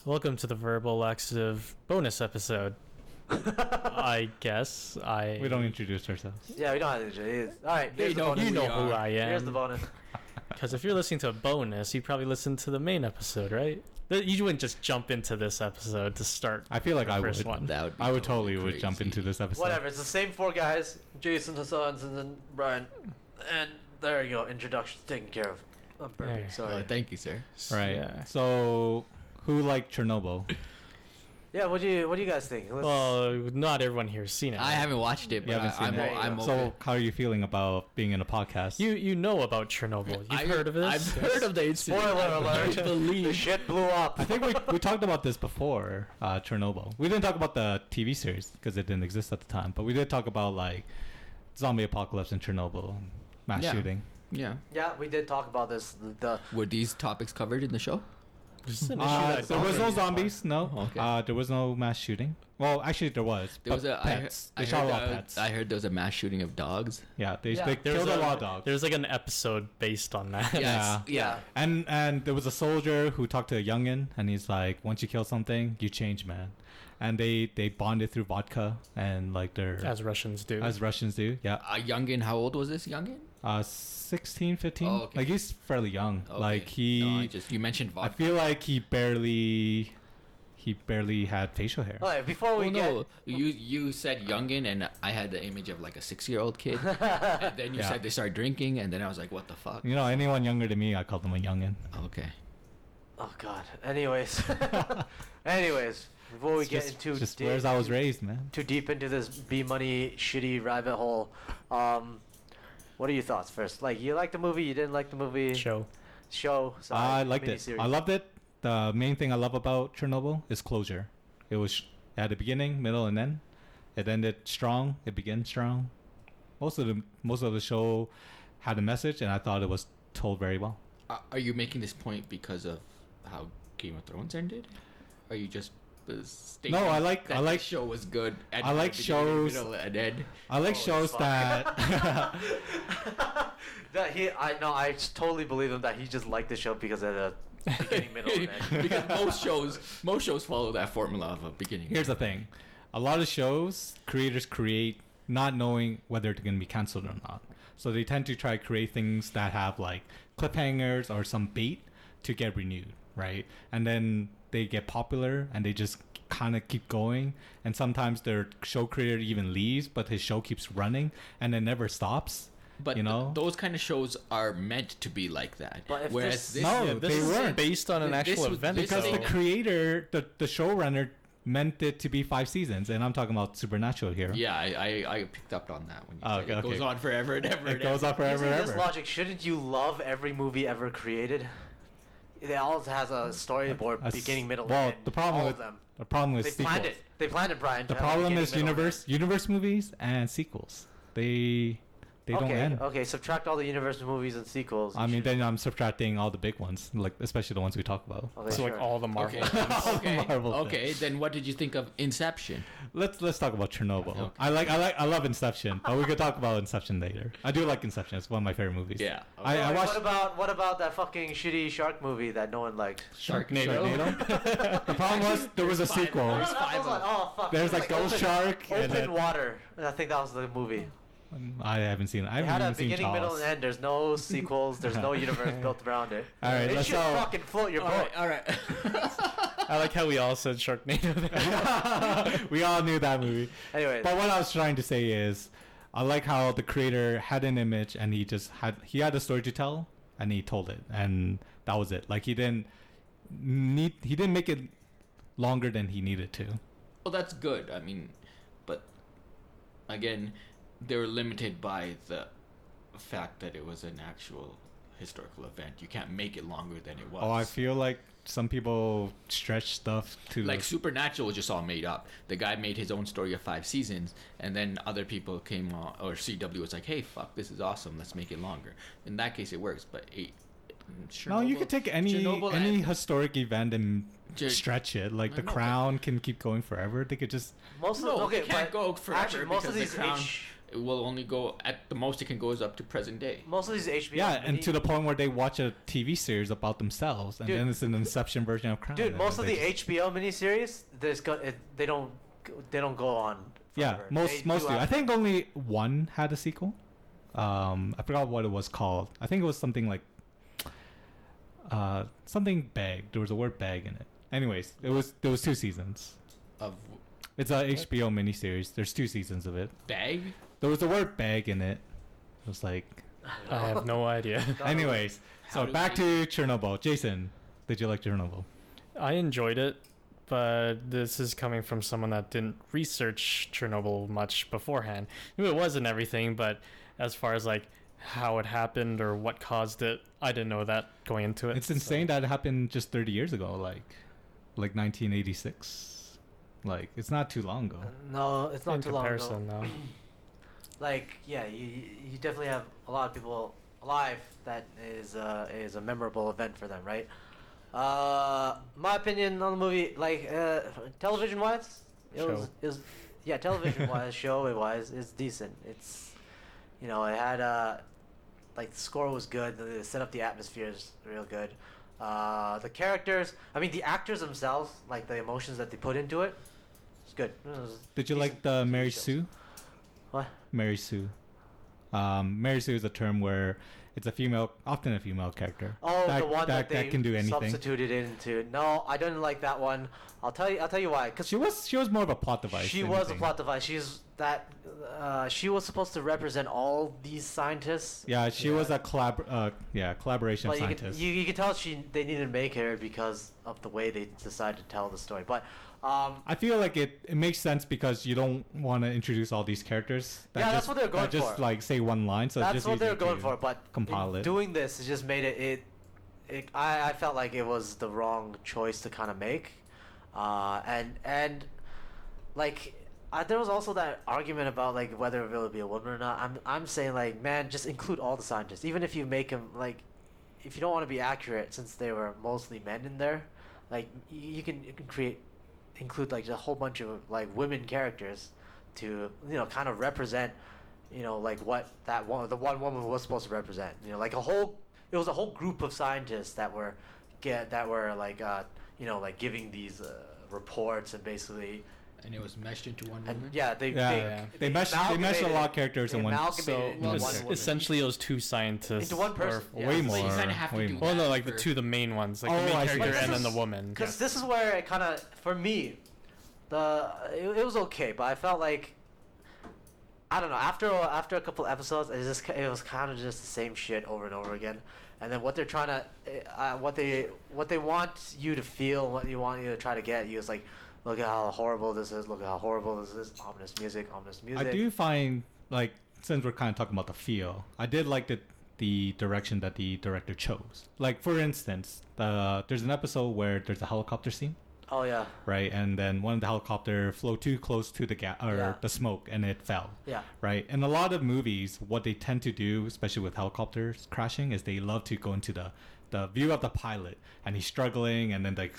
Welcome to the verbal laxative bonus episode. I guess We don't introduce ourselves. Yeah, we don't have to introduce. All right, here's the bonus. You know who I am. Here's the bonus. Because if you're listening to a bonus, you probably listen to the main episode, right? You wouldn't just jump into this episode to start. I feel like the I first would. one. I would totally jump into this episode. Whatever, it's the same four guys: Jason, Hassan, and Brian. And there you go. Introduction's taken care of. I'm perfect. Yeah. Sorry. Thank you, sir. Right. Yeah. So, who liked Chernobyl? Yeah. What do you guys think? Well, not everyone here's seen it. I haven't watched it, You but haven't seen it. I'm There you So, okay. how are you feeling about being in a podcast? You know about Chernobyl. You've heard of this? I've heard of the incident. Spoiler alert! I believe. The shit blew up. I think we talked about this before, Chernobyl. We didn't talk about the TV series because it didn't exist at the time, but we did talk about like zombie apocalypse in Chernobyl, mass Yeah. shooting. Yeah. Yeah, we did talk about this. Were these topics covered in the show? This is an issue that There was no bothers me. zombies, no. Okay. There was no mass shooting. Well, actually, there was. There was but pets. They shot a lot of pets. I heard there was a mass shooting of dogs. Yeah, they Yeah. killed a lot of dogs. There's like an episode based on that. Yeah. Yeah. And there was a soldier who talked to a youngin, and he's like, once you kill something, you change, man. And they bonded through vodka and like their As Russians do. as Russians do. Yeah. A youngin, how old was this youngin? 16, 15. Oh, okay. Like he's fairly young. Okay. Like You mentioned I vodka. feel like he barely had facial hair. All right, before we no, you said youngin, and I had the image of like a 6-year-old kid. And then you Yeah. said they started drinking, and then I was like, what the fuck? You know, anyone younger than me, I call them a youngin. Okay. Oh God. Anyways, before we get into just where's I was raised, man. too deep into this B money shitty rabbit hole, what are your thoughts first? Like, you like the movie? You didn't like the movie? show. Sorry, I liked it. miniseries. I loved it. The main thing I love about Chernobyl is closure. It was at the beginning, middle, and end. It ended strong. It began strong. Most of the show had a message, and I thought it was told very well. Are you making this point because of how Game of Thrones ended? Are you just stating No, I like- that I like- the show was good. And I like shows- Middle, and end? I like Holy shows fuck. that. I totally believe him that he just liked the show because of the beginning, middle, and end. Because most shows follow that formula of a beginning. Here's the thing: a lot of shows creators create not knowing whether they're going to be canceled or not. So they tend to try to create things that have like cliffhangers or some bait to get renewed, right? And then they get popular and they just kind of keep going. And sometimes their show creator even leaves, but his show keeps running and it never stops. But you know, those kind of shows are meant to be like that. But if Whereas this- No, Yeah, this they is weren't. based on an This actual was- event. this because though. the creator, the showrunner, meant it to be 5 seasons, and I'm talking about Supernatural here. Yeah, I picked up on that when you Oh, said it okay. goes on forever and ever. It goes on forever Using and this ever. logic, shouldn't you love every movie ever created? It all has a storyboard, That's- beginning, middle, well, and end. the problem all with of them. the problem with They planned sequels. it. They planned it, Brian. The to have a problem beginning, is middle, and universe movies and sequels. They don't end. Okay, subtract all the universe movies and sequels. I mean, then I'm subtracting all the big ones, like especially the ones we talk about. Okay, So like sure. all the Marvel. Okay. okay. Marvel Okay. Then what did you think of Inception? Let's talk about Chernobyl. Okay. I love Inception, but we could talk about Inception later. I do like Inception. It's one of my favorite movies. Yeah. I Alright, watched what about that fucking shitty shark movie that no one liked? Sharknado. The problem was there was a Five. sequel. There's That five was like, of oh fuck. There's It was like Ghost Shark and Open then- Water. I think that was the movie. I haven't seen it. I It had haven't a even seen beginning, middle, Jaws. and end. There's no sequels. There's no universe built around it. All right, it let's should go. fucking float your boat. All right. I like how we all said Sharknado. there. We all knew that movie. Anyways, But what I was trying to say is, I like how the creator had an image and he had a story to tell and he told it, and that was it. Like he didn't make it longer than he needed to. Well, that's good. I mean, but again, they were limited by the fact that it was an actual historical event. You can't make it longer than it was. Oh, I feel like some people stretch stuff to like Supernatural was just all made up. The guy made his own story of 5 seasons, and then other people came on, or CW was like, "Hey, fuck, this is awesome. Let's make it longer." In that case, it works. But No, you could take any Chernobyl any historic event and Cher- stretch it. Like The No, Crown can keep going forever. They could just most of No, okay, it can't but go forever actually, most of because these The Crown it will only go at the most. It can go is up to present day. Most of these HBO. Yeah, and to the point where they watch a TV series about themselves, and Dude. then it's an Inception version of Crown. Dude, and most of they the just- HBO miniseries, they don't go on. Yeah, forever. most They do. have- I think only one had a sequel. I forgot what it was called. I think it was something like something bag. There was a word bag in it. Anyways, there was 2 seasons. Of It's a HBO miniseries. There's 2 seasons of it. bag. There was the word bag in it. It was like, I have no idea. anyways. How So do back they- to Chernobyl. Jason, did you like Chernobyl? I enjoyed it, but this is coming from someone that didn't research Chernobyl much beforehand. I knew it was and everything, but as far as like how it happened or what caused it, I didn't know that going into it. It's insane that it happened just 30 years ago, like 1986. Like, it's not too long ago. No, it's not in too long ago. comparison, though. Like, yeah, you definitely have a lot of people alive that is a memorable event for them, right? My opinion on the movie, like television wise, television wise, show wise, it's decent. It's, it had like the score was good. The set up the atmosphere is real good. The characters, I mean the actors themselves, like the emotions that they put into it, it's good. It was Did you decent like the TV Mary shows. Sue? What? Mary Sue. Mary Sue is a term where it's often a female character. Oh, the one that they can do anything. substituted into. No, I didn't like that one. I'll tell you why. Cause She was more of a plot device. she than was a anything. plot device. She was supposed to represent all these scientists. Yeah, she was a collaboration But scientist. you could tell they needed to make her because of the way they decided to tell the story. But I feel like it makes sense because you don't want to introduce all these characters. That's what they're going that just for. like say one line. So it's that's just what they're easier going to for. But compile it. doing this, it just made I felt like it was the wrong choice to kind of make, and like. There was also that argument about like whether it would be a woman or not. I'm saying like, man, just include all the scientists, even if you make them like, if you don't want to be accurate, since they were mostly men in there, like you can include like a whole bunch of like women characters to kind of represent like what the one woman was supposed to represent. Like it was a whole group of scientists that were like like giving these reports and basically. And it was meshed into one And woman. yeah, They meshed a lot of characters in one. So one woman. essentially, those 2 scientists. Into one person. Or Yeah. Way But more. But you kind of have to way do more. Well, no, that like the for- 2 the main ones, like Oh, the main I see. character But and this then the is- woman. Because this is where it kind of, for me, it was okay, but I felt like, I don't know, after a couple episodes, it was kind of just the same shit over and over again. And then what they're trying to, what they want you to feel, what you want you to try to get you is like, look at how horrible this is. Look at how horrible this is. Ominous music. Ominous music. I do find, like, since we're kind of talking about the feel, I did like the direction that the director chose. Like, for instance, there's an episode where there's a helicopter scene, Oh yeah. right? And then one of the helicopter flew too close to the Yeah. the smoke, and it fell. Yeah. Right? In a lot of movies, what they tend to do, especially with helicopters crashing, is they love to go into the view of the pilot, and he's struggling, and then the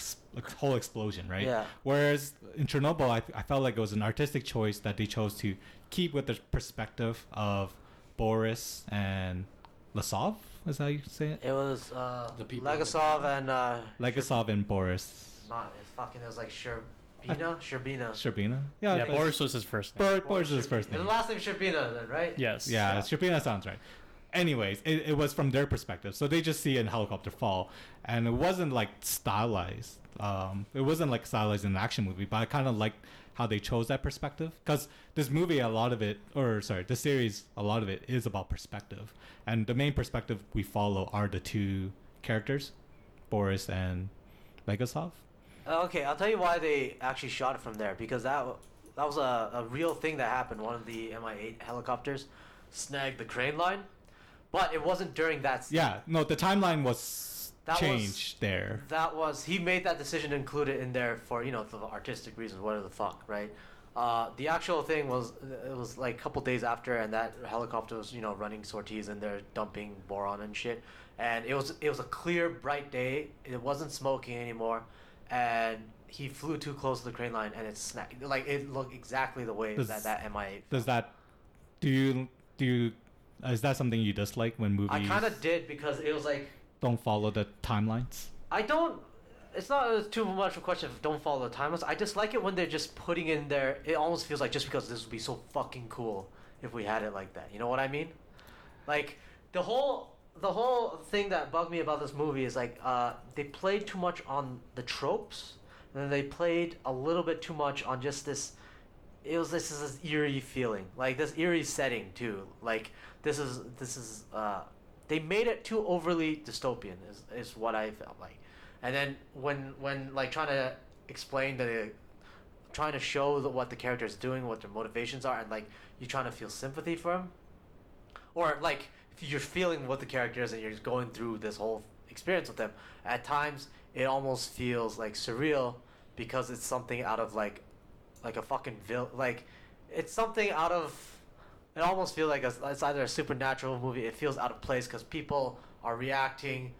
whole explosion, right? Yeah. Whereas in Chernobyl, I felt like it was an artistic choice that they chose to keep with the perspective of Boris and Lasov. Is that how you say it? It was The people in the Legasov and Legasov and Boris. it was like Sherbina. Sherbina? Yeah, Boris was his first name. Boris is his first The name. last name Sherbina, then, right? Yes. Yeah, Sherbina sounds right. Anyways, it was from their perspective. So they just see a helicopter fall. And it wasn't like stylized. It wasn't like stylized in an action movie, but I kind of liked how they chose that perspective. Because this movie, the series, a lot of it is about perspective. And the main perspective we follow are the 2 characters, Boris and Legasov. Okay, I'll tell you why they actually shot it from there, because that was a real thing that happened. One of the Mi-8 helicopters snagged the crane line, but it wasn't during that scene. Yeah, no, the timeline was That changed there. He made that decision to include it in there for the artistic reasons, whatever the fuck, right? The actual thing was, it was like a couple days after, and that helicopter was running sorties and they're dumping boron and shit, and it was a clear bright day. It wasn't smoking anymore, and he flew too close to the crane line and it snapped. Like, it looked exactly the way that Mi-8 Does that Do you is that something you dislike when movies I kind of did because it was like don't follow the timelines? I don't. It's not too much of a question of don't follow the timelines. I just like it when they're just putting in there. It almost feels like just because this would be so fucking cool if we had it like that. You know what I mean? Like the whole thing that bugged me about this movie is like they played too much on the tropes, and then they played a little bit too much on just this. This is this eerie feeling, like this eerie setting too. Like this is they made it too overly dystopian is what I felt like. And then when like trying to explain trying to show what the character is doing, what their motivations are, and like you trying to feel sympathy for him, or like if you're feeling what the character is and you're going through this whole experience with them, at times it almost feels like surreal because it's something out of like a fucking like it's something out of. It almost feels like it's either a supernatural movie. It feels out of place because people are reacting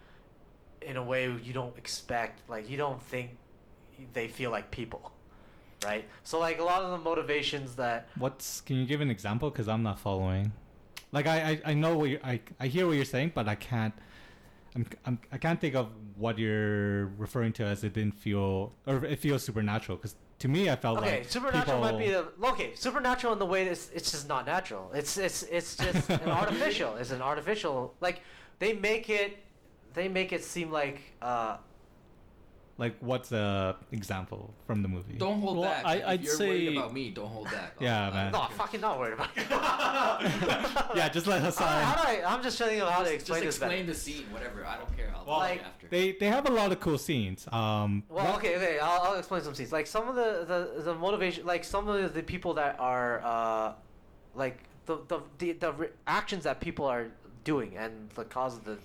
in a way you don't expect. Like you don't think they feel like people, right? So like a lot of the motivations that. Can you give an example? Because I'm not following. Like I know what I hear what you're saying, but I can't. I can't think of what you're referring to as it didn't feel or it feels supernatural because. To me, I felt like supernatural might be supernatural in the way that it's just not natural. It's just an artificial. It's an artificial. Like they make it seem like. Like what's a example from the movie? Don't hold back. I'd if you're say worried about me, don't hold back. Yeah, man. No, I'm fucking not worried about it. Yeah, just let Hassan. I'm just telling you how to explain this. Just explain the scene, whatever. I don't care. I'll like after. They have a lot of cool scenes. Okay. I'll explain some scenes. Like some of the motivation, like some of the people that are like the actions that people are doing and the causes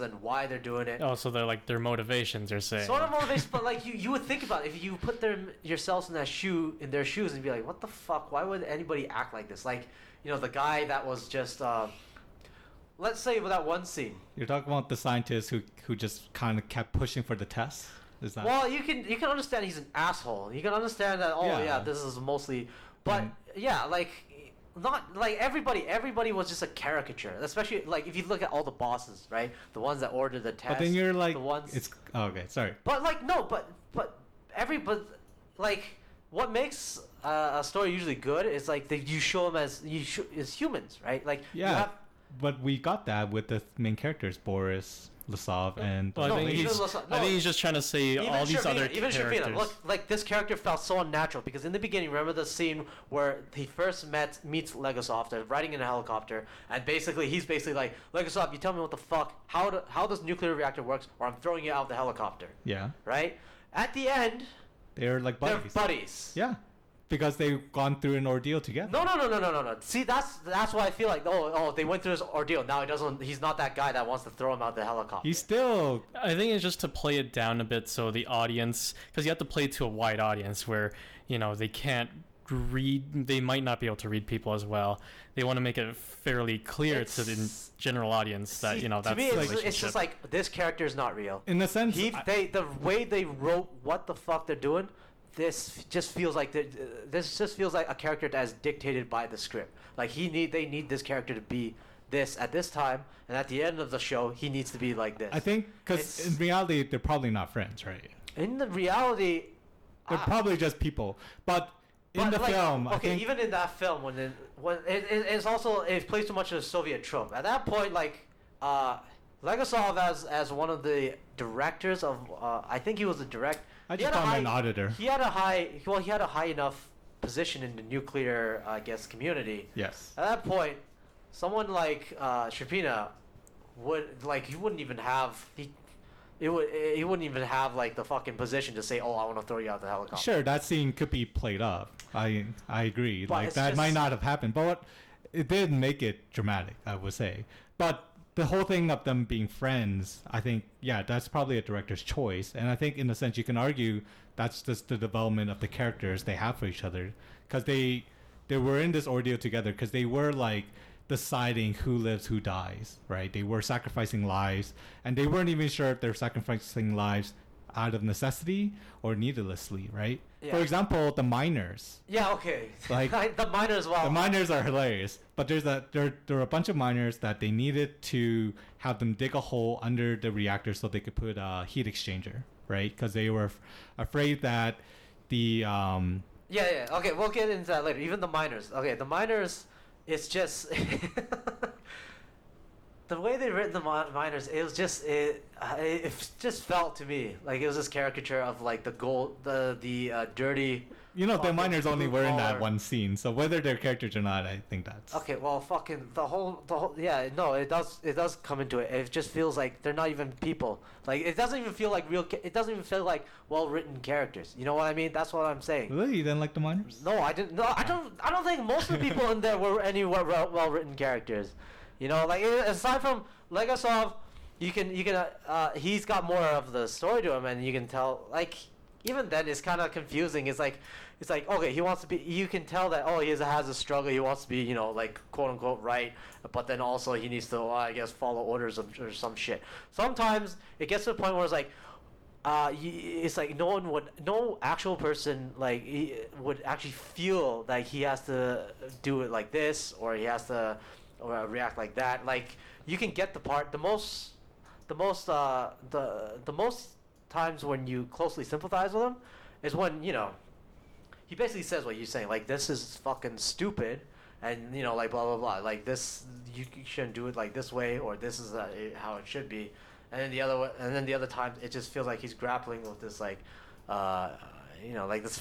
and why they're doing it. Oh, so they're like their motivations. You're saying sort of motivation, but like you would think about it, if you put yourselves in their shoes and be like, what the fuck? Why would anybody act like this? Like, you know, the guy that was just let's say with that one scene. You're talking about the scientist who just kind of kept pushing for the test. Is that? Well, you can understand he's an asshole. You can understand that. Oh yeah, this is mostly, but yeah, like. Not like everybody was just a caricature, especially like if you look at all the bosses, right? The ones that ordered the test. But then you're like, the ones. Okay, sorry. But like no, but like what makes a story usually good is like you show them as humans, right? Like yeah, but we got that with the main characters, Boris, Lasov, and. Well, I think he's just trying to say all these other characters. Look, like this character felt so unnatural because in the beginning, remember the scene where he first meets Legasov, they're riding in a helicopter, and he's basically like, Legasov, you tell me what the fuck, how this nuclear reactor works, or I'm throwing you out of the helicopter. Yeah. Right? At the end, they're like buddies. They're buddies. Yeah. Because they've gone through an ordeal together. No. See, that's why I feel like they went through this ordeal. Now he's not that guy that wants to throw him out the helicopter. He's still. I think it's just to play it down a bit so the audience, because you have to play to a wide audience where they can't read. They might not be able to read people as well. They want to make it fairly clear to the general audience that that's to me, the relationship. It's just like this character is not real. In the sense, the way they wrote what the fuck they're doing. This just feels like a character that's dictated by the script. Like they need this character to be this at this time, and at the end of the show, he needs to be like this. I think because in reality, they're probably not friends, right? In the reality, they're probably just people. But in the film, okay, I think even in that film, when it's also it plays too much of a Soviet trope. At that point, like Legasov as one of the directors of, I think he was the director. I just call him an auditor. He had a high enough position in the nuclear, I guess, community. Yes. At that point, someone like Shrapina he wouldn't even have like the fucking position to say, "Oh, I want to throw you out the helicopter." Sure, that scene could be played up. I agree. But like that might not have happened, but it did make it dramatic, I would say. But the whole thing of them being friends, I think, yeah, that's probably a director's choice. And I think, in a sense, you can argue that's just the development of the characters they have for each other. Because they were in this ordeal together because they were, like, deciding who lives, who dies, right? They were sacrificing lives. And they weren't even sure if they're sacrificing lives out of necessity or needlessly, right? Yeah. For example, the miners. Yeah, okay. Like the miners, well. the miners are hilarious, but there are a bunch of miners that they needed to have them dig a hole under the reactor so they could put a heat exchanger, right? Because they were afraid that the Yeah. Okay, we'll get into that later. Even the miners. Okay, the miners, it's just the way they written the miners. It was just it just felt to me like it was this caricature of like the gold, the dirty. the fucking miners only were in that blue-collar- one scene, so whether they're characters or not, I think that's Okay, well, fucking the whole yeah, no, it does come into it. It just feels like they're not even people. Like it doesn't even feel like real. It doesn't even feel like well written characters. You know what I mean? That's what I'm saying. Really? You didn't like the miners? No, I didn't. No, I don't think most of the people in there were any well written characters. Like aside from Legasov, you can he's got more of the story to him, and you can tell like even then it's kind of confusing. It's like okay, he wants to be. You can tell that he has a struggle. He wants to be like quote unquote right, but then also he needs to I guess follow orders or some shit. Sometimes it gets to the point where it's like. It's like no actual person like would actually feel like he has to do it like this or he has to react like that. Like you can get the part. The most times when you closely sympathize with him is when he basically says what you're saying. Like this is fucking stupid, and like blah blah blah. Like this you shouldn't do it like this way or this is how it should be. And then the other times it just feels like he's grappling with this like like this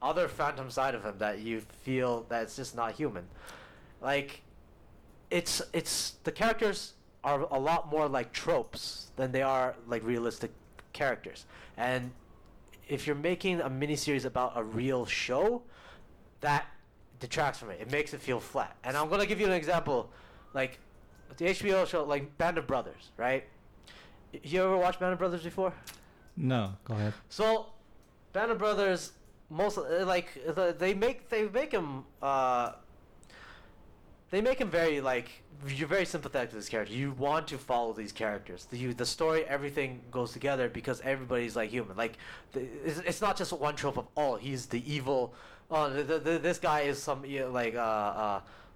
other phantom side of him that you feel that it's just not human. Like it's the characters are a lot more like tropes than they are like realistic characters. And if you're making a miniseries about a real show, that detracts from it. It makes it feel flat. And I'm gonna give you an example, like the HBO show, like Band of Brothers, right? You ever watched Band of Brothers before? No, go ahead. So, Band of Brothers, they make him very like you're very sympathetic to this character. You want to follow these characters. The story, everything goes together because everybody's like human. Like it's not just one trope of he's the evil. This guy is some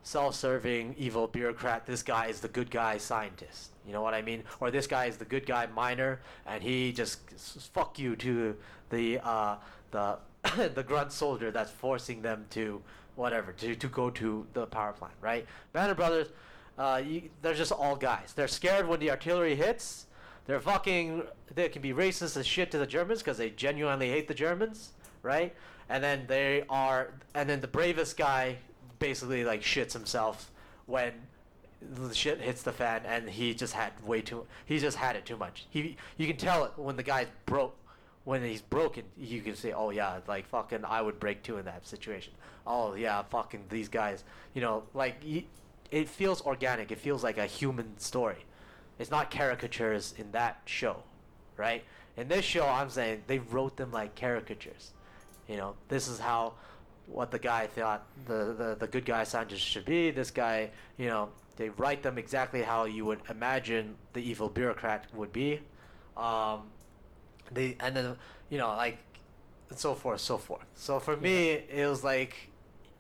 self-serving evil bureaucrat. This guy is the good guy scientist. You know what I mean? Or this guy is the good guy miner, and he just fuck you to the the grunt soldier that's forcing them to whatever to go to the power plant, right? Band of Brothers, they're just all guys. They're scared when the artillery hits. They can be racist as shit to the Germans because they genuinely hate the Germans, right? And then the bravest guy basically like shits himself when the shit hits the fan, and he just had it too much. You can tell it when the guy's broke. When he's broken, you can say, oh yeah, like fucking I would break too in that situation. Oh yeah, fucking these guys, it feels organic. It feels like a human story. It's not caricatures in that show, right? In this show, I'm saying they wrote them like caricatures. This is what the guy thought the good guy scientist should be. This guy, they write them exactly how you would imagine the evil bureaucrat would be. Like, and so forth. So for me, it was like,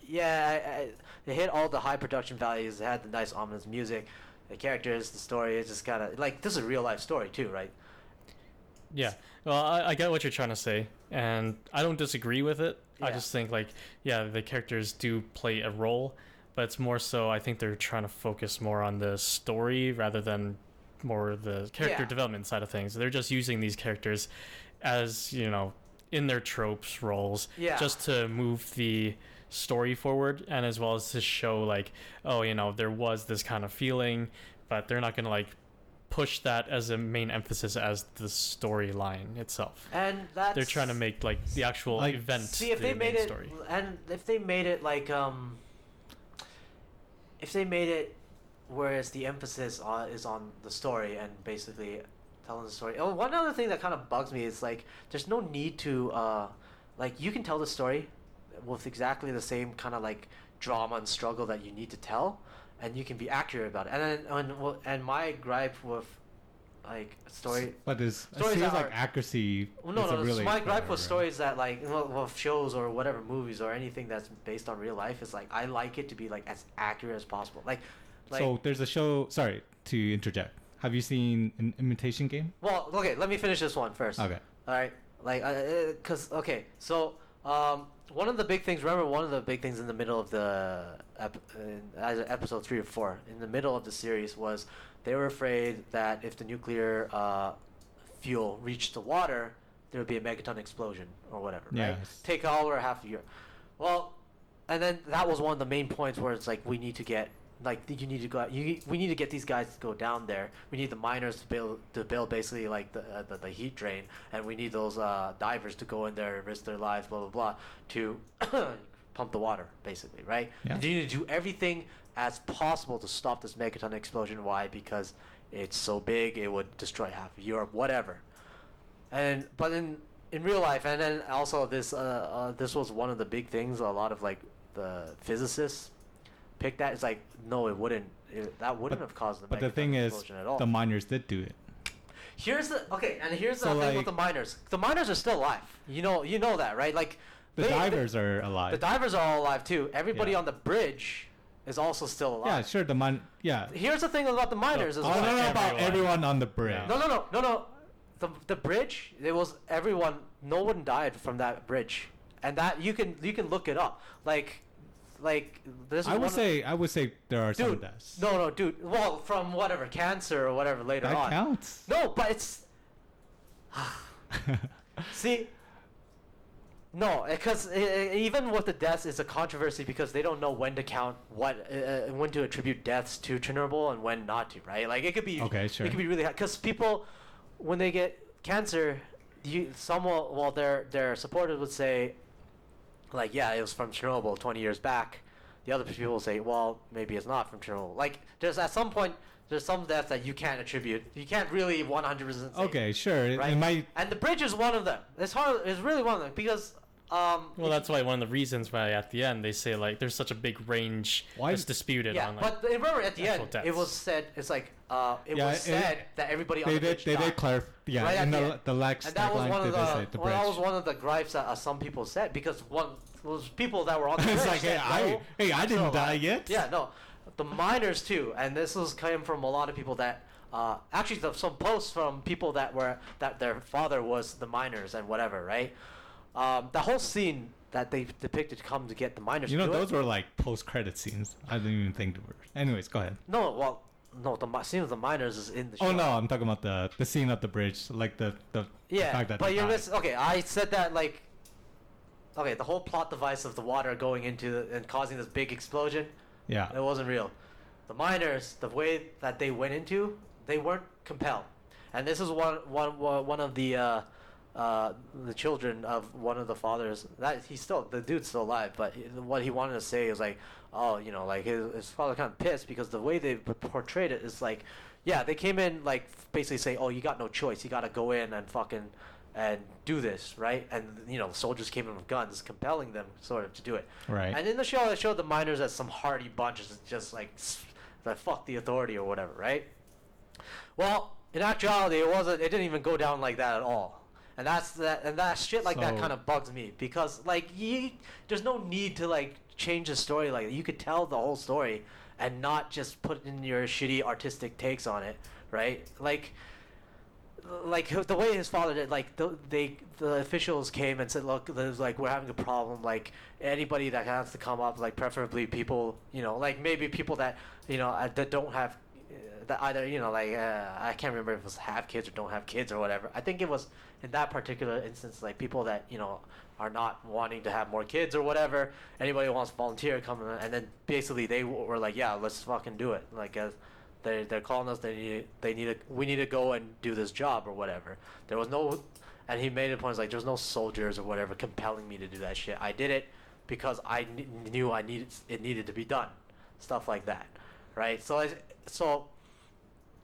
yeah, it hit all the high production values. It had the nice ominous music, the characters, the story. It's just kind of like this is a real life story too, right? Yeah. Well, I get what you're trying to say, and I don't disagree with it. Yeah. I just think the characters do play a role, but it's more so I think they're trying to focus more on the story rather than more the character development side of things. They're just using these characters as in their tropes roles just to move the story forward, and as well as to show there was this kind of feeling, but they're not gonna push that as a main emphasis as the storyline itself. And they're trying to make the actual event. See, if the they made main it, story. and if they made it if they made it, whereas the emphasis is on the story and basically telling the story. Oh, one other thing that kind of bugs me is there's no need to you can tell the story with exactly the same kind of drama and struggle that you need to tell, and you can be accurate about it. And then and my gripe with like story. But it Stories seems that like are- accuracy. Well, no, is a no. really My gripe whatever. with stories that like shows or whatever movies or anything that's based on real life is like I like it to be like as accurate as possible. Like So there's a show. Sorry to interject. Have you seen an Imitation Game? well, okay. Let me finish this one first. Okay. All right. Like, cause okay. So one of the big things. Remember, one of the big things in the middle of the episode 3 or 4, in the middle of the series was they were afraid that if the nuclear fuel reached the water, there would be a megaton explosion or whatever. Right? Yes. Take all or half a year. Well, and then that was one of the main points where it's like we need to get like you need to go. We need to get these guys to go down there. We need the miners to build basically like the heat drain, and we need those divers to go in there and risk their lives, blah blah blah, to pump the water, basically, right? Yeah. And you need to do everything as possible to stop this megaton explosion. Why? Because it's so big, it would destroy half of Europe, whatever. But in real life, and then also this was one of the big things. A lot of like the physicists picked that. It's like no, it wouldn't. That wouldn't have caused the But the megaton thing is, explosion at all. the miners did do it. Here's the So, thing like- with the miners. The miners are still alive. You know that, right? Like The divers are alive. The divers are all alive too. Everybody Yeah. on the bridge is also still alive. Yeah, sure. Yeah. Here's the thing about the miners as I well. don't know about Everyone. everyone on the bridge. Yeah. No. The bridge. It was everyone. No one died from that bridge, and that you can look it up. Like this. I would say there are some dude. deaths. No, dude. Well, from whatever cancer or whatever later That on. counts. No, but it's. See. No, because even with the deaths, it's a controversy because they don't know when to count when to attribute deaths to Chernobyl and when not to, right? Like it could be Okay, sure. It could be really because people, when they get cancer, their supporters would say, like, yeah, it was from Chernobyl 20 years back. The other people will say, well, maybe it's not from Chernobyl. Like there's at some point there's some deaths that you can't attribute. You can't really 100% say. Okay, sure. Right? It might. And the bridge is one of them. It's hard. It's really one of them because. Well, that's why one of the reasons why at the end they say like there's such a big range Why- that's disputed yeah, on. Like, but remember at the actual end deaths. it was said it's like it Yeah, was said that everybody on the bridge They died. did clarify. Yeah, Right in at the the end. the Lex And that was tagline, one of they did say the bridge. that was one of the gripes that some people said because one was people that were on the bridge. It's like, said, hey, I I'm didn't still die alive. yet. Yeah, no, the miners too, and this was came from a lot of people that actually some posts from people that their father was the miners and whatever, right? The whole scene that they depicted to come to get the miners. You to know, do those it, were like post-credit scenes. I didn't even think they were. Anyways, go ahead. No, well, no, the scene of the miners is in the show. Oh no, I'm talking about the scene at the bridge, like the Yeah, fact that but they you're died. missing. Okay, I said that like. Okay, the whole plot device of the water going into and causing this big explosion, Yeah. it wasn't real. The miners, the way that they went into, they weren't compelled, and this is one of the children of one of the fathers. That the dude's still alive, but what he wanted to say is like, oh, you know, like his father kind of pissed because the way they portrayed it is like, yeah, they came in like basically saying, oh, you got no choice, you got to go in and fucking and do this, right? And you know, soldiers came in with guns, compelling them sort of to do it. Right. And in the show, they showed the miners as some hardy bunches, just like fuck the authority or whatever, right? Well, in actuality, it didn't even go down like that at all. And that shit like that So- kind of bugs me because like there's no need to like change the story like that. You could tell the whole story and not just put in your shitty artistic takes on it, right? Like the way his father did, like the officials came and said, look, there's like we're having a problem, like anybody that has to come up, like preferably people, you know, like maybe people that you know that don't have that either, you know, like I can't remember if it was have kids or don't have kids or whatever. I think it was in that particular instance like people that, you know, are not wanting to have more kids or whatever. Anybody who wants to volunteer come in, and then basically they were like, yeah, let's fucking do it. Like they're calling us. We need to go and do this job or whatever. There was no, and he made a point like there's no soldiers or whatever compelling me to do that shit. I did it because I knew it needed to be done, stuff like that, right? So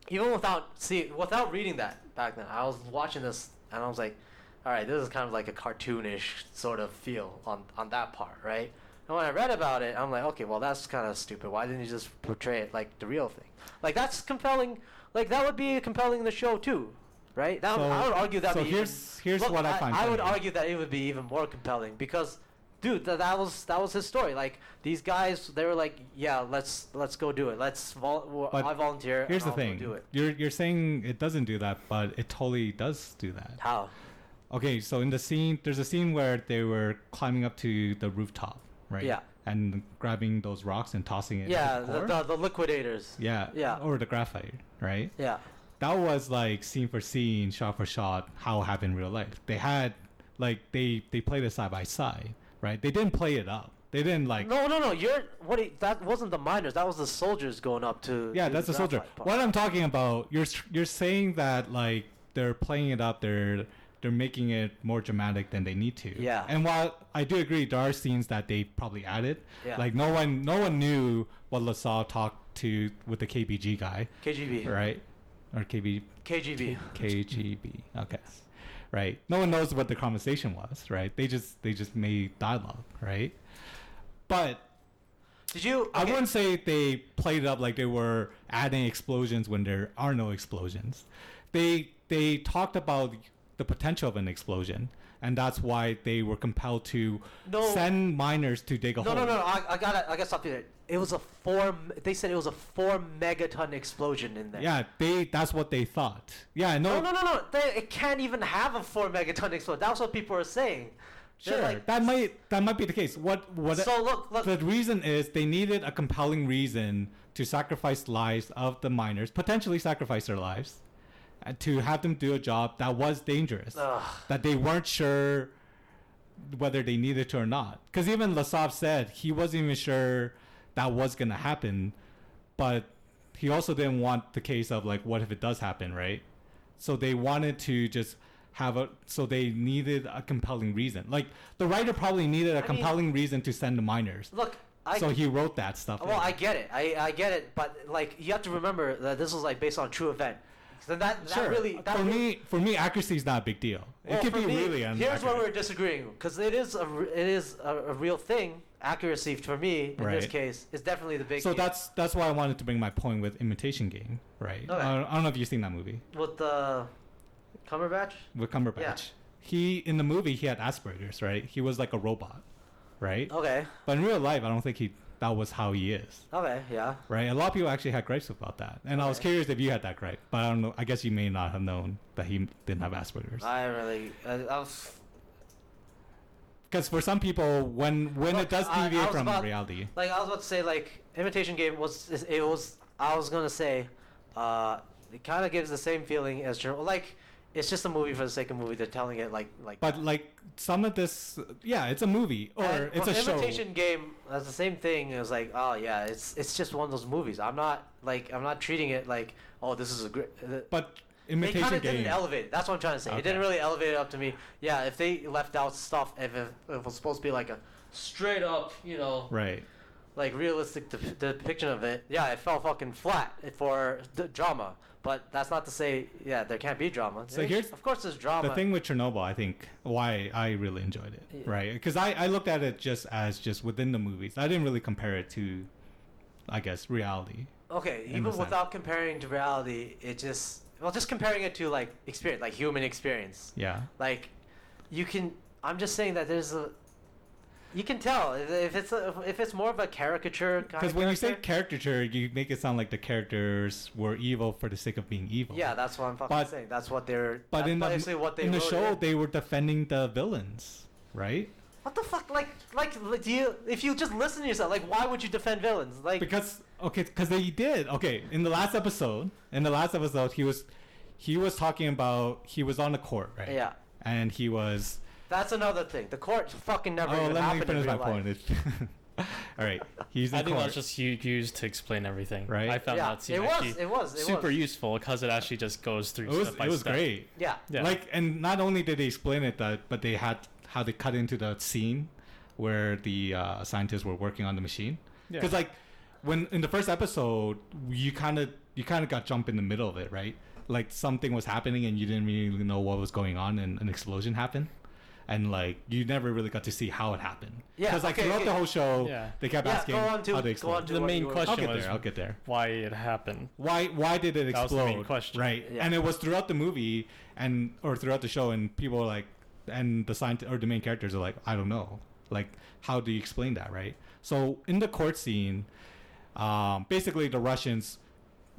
even without reading that back then, I was watching this and I was like, all right, this is kind of like a cartoonish sort of feel on that part, right? And when I read about it, I'm like, okay, well, that's kind of stupid. Why didn't you just portray it like the real thing? Like, that's compelling. like that would be compelling in the show too, right? That I would argue that. So be here's look, what I find. I would funny. argue that it would be even more compelling because, dude, that was his story. Like these guys, they were like, yeah, let's go do it. I volunteer. Here's the and I'll go thing. do it. You're saying it doesn't do that, but it totally does do that. How? Okay, so in the scene, there's a scene where they were climbing up to the rooftop, right? Yeah. And grabbing those rocks and tossing it. Yeah, into the core. the liquidators. Yeah. Yeah. Or the graphite, right? Yeah. That was like scene for scene, shot for shot, how it happened in real life. They had like they played it side by side, right? They didn't play it up. They didn't like. No. That wasn't the miners. That was the soldiers going up to. Yeah, to that's the a soldier. graphite part. What I'm talking about, you're saying that like they're playing it up. They're making it more dramatic than they need to. Yeah. And while I do agree, there are scenes that they probably added. Yeah. Like no one knew what LaSalle talked to with the KBG guy. KGB. Right. Or KGB. KGB. Okay. Right. No one knows what the conversation was, right? They just made dialogue, right? But Did you? I okay. wouldn't say they played it up like they were adding explosions when there are no explosions. They talked about the potential of an explosion, and that's why they were compelled to send miners to dig a hole. No. I gotta stop you there. It was They said it was a 4 megaton explosion in there. Yeah, that's what they thought. Yeah, No. It can't even have a 4 megaton explosion. That's what people are saying. They're Sure, like, that might be the case. What? So look. The reason is they needed a compelling reason to sacrifice lives of the miners, potentially sacrifice their lives, and to have them do a job that was dangerous, Ugh. that they weren't sure whether they needed to or not. Because even Lasov said he wasn't even sure that was going to happen, but he also didn't want the case of like, what if it does happen, right? So they wanted to just so they needed a compelling reason. Like the writer probably needed a compelling reason to send the miners. Look, So he wrote that stuff. Well, I get it. I get it, but like you have to remember that this was like based on a true event. So For me, accuracy is not a big deal. It could be really inaccurate. Here's where we're disagreeing, because it is a real thing. Accuracy for me in this case is definitely the big. So deal. that's why I wanted to bring my point with Imitation Game, right? Okay. I don't know if you've seen that movie With Cumberbatch. with Cumberbatch. Yeah. He in the movie he had Asperger's, right? He was like a robot, right? Okay. But in real life, I don't think that was how he is. Okay. Yeah. Right, a lot of people actually had gripes about that, and I was Okay. curious if you had that gripe, but I don't know. I guess you may not have known that he didn't have Asperger's. I was. Because for some people, when it does I deviate was from about- reality, Like I was about to say, like Imitation Game was. I was gonna say, it kind of gives the same feeling as Chernobyl. Like it's just a movie for the sake of movie. They're telling it like. but like some of this, yeah, it's a movie or And it's a show. Imitation Game, that's the same thing. It was like, oh yeah, it's just one of those movies. I'm not treating it like, oh, this is a great. But They Imitation kind of Game, didn't elevate it. That's what I'm trying to say. It didn't Okay. really elevate it up to me. Yeah, if they left out stuff, if it was supposed to be like a straight up, right? like realistic depiction of it, yeah, it fell fucking flat for the drama. But that's not to say, yeah, there can't be drama. So here's- of course, there's drama. The thing with Chernobyl, I think, why I really enjoyed it, Yeah. right? Because I looked at it just within the movies. I didn't really compare it to, I guess, reality. Okay, in even a sense. without comparing to reality, just comparing it to like experience, like human experience. Yeah. Like, I'm just saying that you can tell if it's more of a caricature kind of. Because when you say caricature, you make it sound like the characters were evil for the sake of being evil. Yeah, that's what I'm fucking saying. That's what they're. But that's in basically what they the wrote show, in. they were defending the villains, right? What the fuck? Like, do you? If you just listen to yourself, like, why would you defend villains? Like, Because they did. Okay, in the last episode, he was talking about he was on the court, right? yeah, And he was. that's another thing. The court fucking never Oh, even let me happened in finish my real life. point. All right, he's in I think court. that's just used to explain everything. Right? I found Yeah, that scene it was. actually It was. It super was. useful because it actually just goes through It was step by step. great. Yeah. Yeah. Like, and not only did they explain it, but they had how they cut into the scene where the scientists were working on the machine. Yeah. Because like when in the first episode, you kind of got jumped in the middle of it, right? Like something was happening and you didn't really know what was going on, and an explosion happened. and like you never really got to see how it happened. Yeah, because like okay, throughout okay. the whole show, Yeah. they kept Yeah, asking go on to- how they go explode. on to The what main you were- question I'll was get there. why it happened. Why did it That was the explode? main question. Right. Yeah. And it was throughout the movie or throughout the show, and people were like, and the scientist or the main characters are like, I don't know. Like, how do you explain that, right? So in the court scene, basically the Russians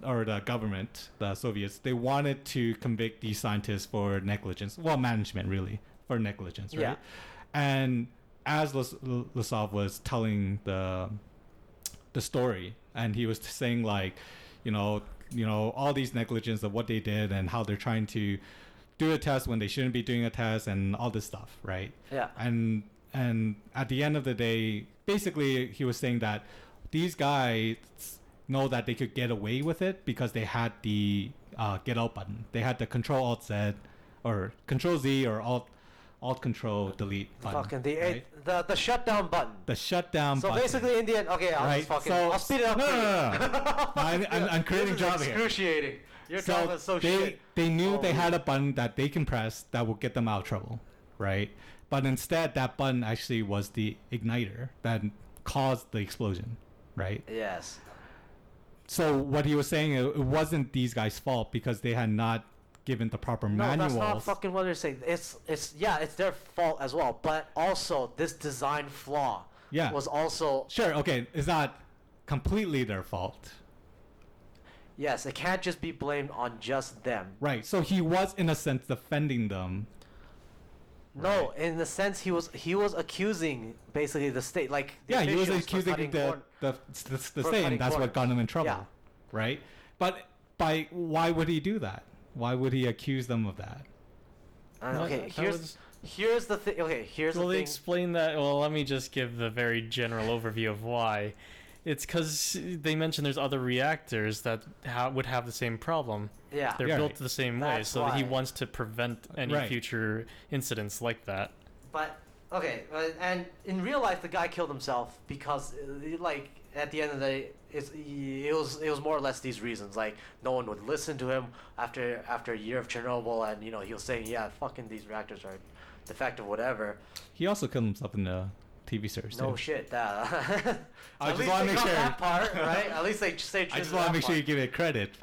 or the government, the Soviets, they wanted to convict these scientists for negligence. Well, management really for negligence, right? Yeah. And as Lasov was telling the story, and he was saying like, you know, all these negligence of what they did and how they're trying to do a test when they shouldn't be doing a test and all this stuff, right? Yeah. And at the end of the day, basically he was saying that these guys know that they could get away with it because they had the get out button. They had the Control Alt Z or Control Z or Alt Control Delete button. Fucking right? the shutdown button. The shutdown So button. basically, in the end, okay, I'll just fucking I'll speed it up. No. I'm creating This is job here. excruciating. You're talking about so shit. They knew they Oh. had a button that they can press that will get them out of trouble, right? But instead, that button actually was the igniter that caused the explosion, right? Yes. So what he was saying, it wasn't these guys' fault because they had not given the proper No, manuals. that's not fucking what they're saying. It's their fault as well. But also, this design flaw Yeah. was also Sure, okay, it's not completely their fault. yes. It can't just be blamed on just them. Right, so he was in a sense defending them. No, in the sense he was accusing basically the state, like the Yeah, he was officials for accusing cutting the corn- state, for and cutting that's corn. what got him in trouble, Yeah. right? But why would he do that? Why would he accuse them of that? Okay, That here's was- here's the thing. Okay, here's Well, the they thing. explain that. Well, let me just give the very general overview of why. It's because they mentioned there's other reactors that would have the same problem. Yeah. They're Yeah. built the same way, That's so he why. wants to prevent any Right. future incidents like that. But okay, and in real life, the guy killed himself because, like, at the end of the day, it was more or less these reasons. Like, no one would listen to him after a year of Chernobyl, and he was saying, yeah, fucking these reactors are defective, whatever. He also killed himself in the TV series. No too. shit, that. I At just least wanna they make cut sure. that part, right? At least they say. I just want to make sure you give it credit.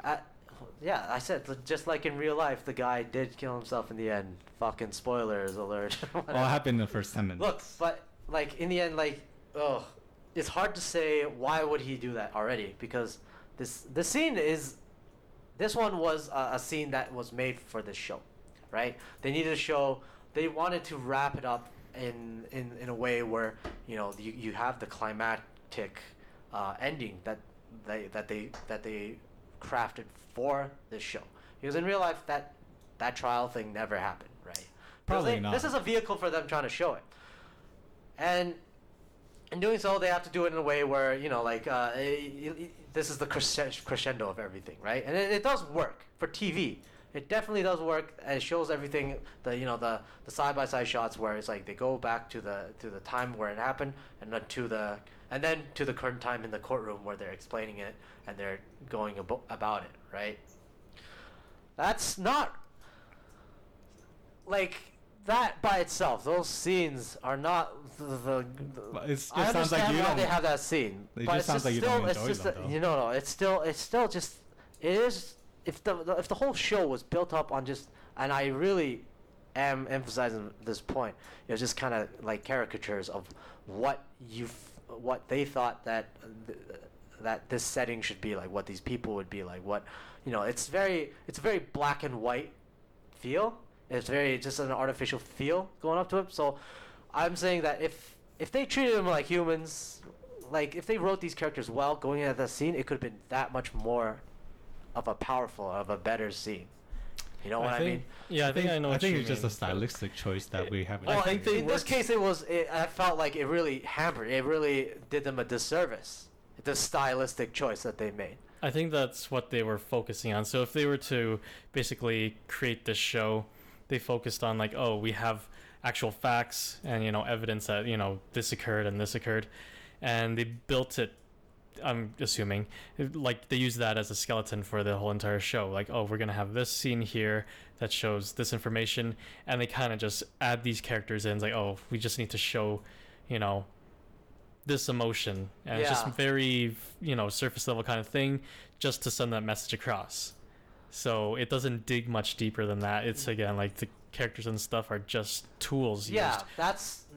Yeah, I said just like in real life, the guy did kill himself in the end. Fucking spoilers alert. What happened in the first 10 minutes? Look, but like in the end, like, it's hard to say why would he do that already because the scene is, this one was a scene that was made for this show, right? They needed a show. They wanted to wrap it up in a way where you have the climactic ending that they crafted for this show, because in real life that trial thing never happened, right? Probably not. This is a vehicle for them trying to show it, and in doing so, they have to do it in a way where this is the crescendo of everything, right? And it does work for TV. It definitely does work, and it shows everything. The side by side shots where it's like they go back to the time where it happened, and then to the current time in the courtroom where they're explaining it and they're going about it, right? That's not like that by itself. Those scenes are not the It just I sounds like understand you why don't. they have that scene. It but just it's sounds like you still, don't it's enjoy just them, that- though. no, it's still just, it is, if the whole show was built up on just, and I really am emphasizing this point, it was just kind of like caricatures of what they thought that this setting should be like, what these people would be like, it's a very black and white feel. It's very just an artificial feel going up to it. So I'm saying that if they treated them like humans, like if they wrote these characters well going into that scene, it could have been that much more of a better scene. You know what I mean? Yeah, I think I know. What I think you it's just a mean. stylistic choice that we haven't. I Well, think they in this worked- case, I felt like it really hampered. It really did them a disservice. The stylistic choice that they made. I think that's what they were focusing on. So if they were to basically create this show, they focused on like, oh, we have actual facts and evidence that this occurred and this occurred, and they built it I'm assuming, like they use that as a skeleton for the whole entire show. Like, oh, we're gonna have this scene here that shows this information, and they kind of just add these characters in. It's like, oh, we just need to show, you know, this emotion, and it's just very, you know, surface level kind of thing, just to send that message across. So it doesn't dig much deeper than that. It's again like the characters and stuff are just tools used.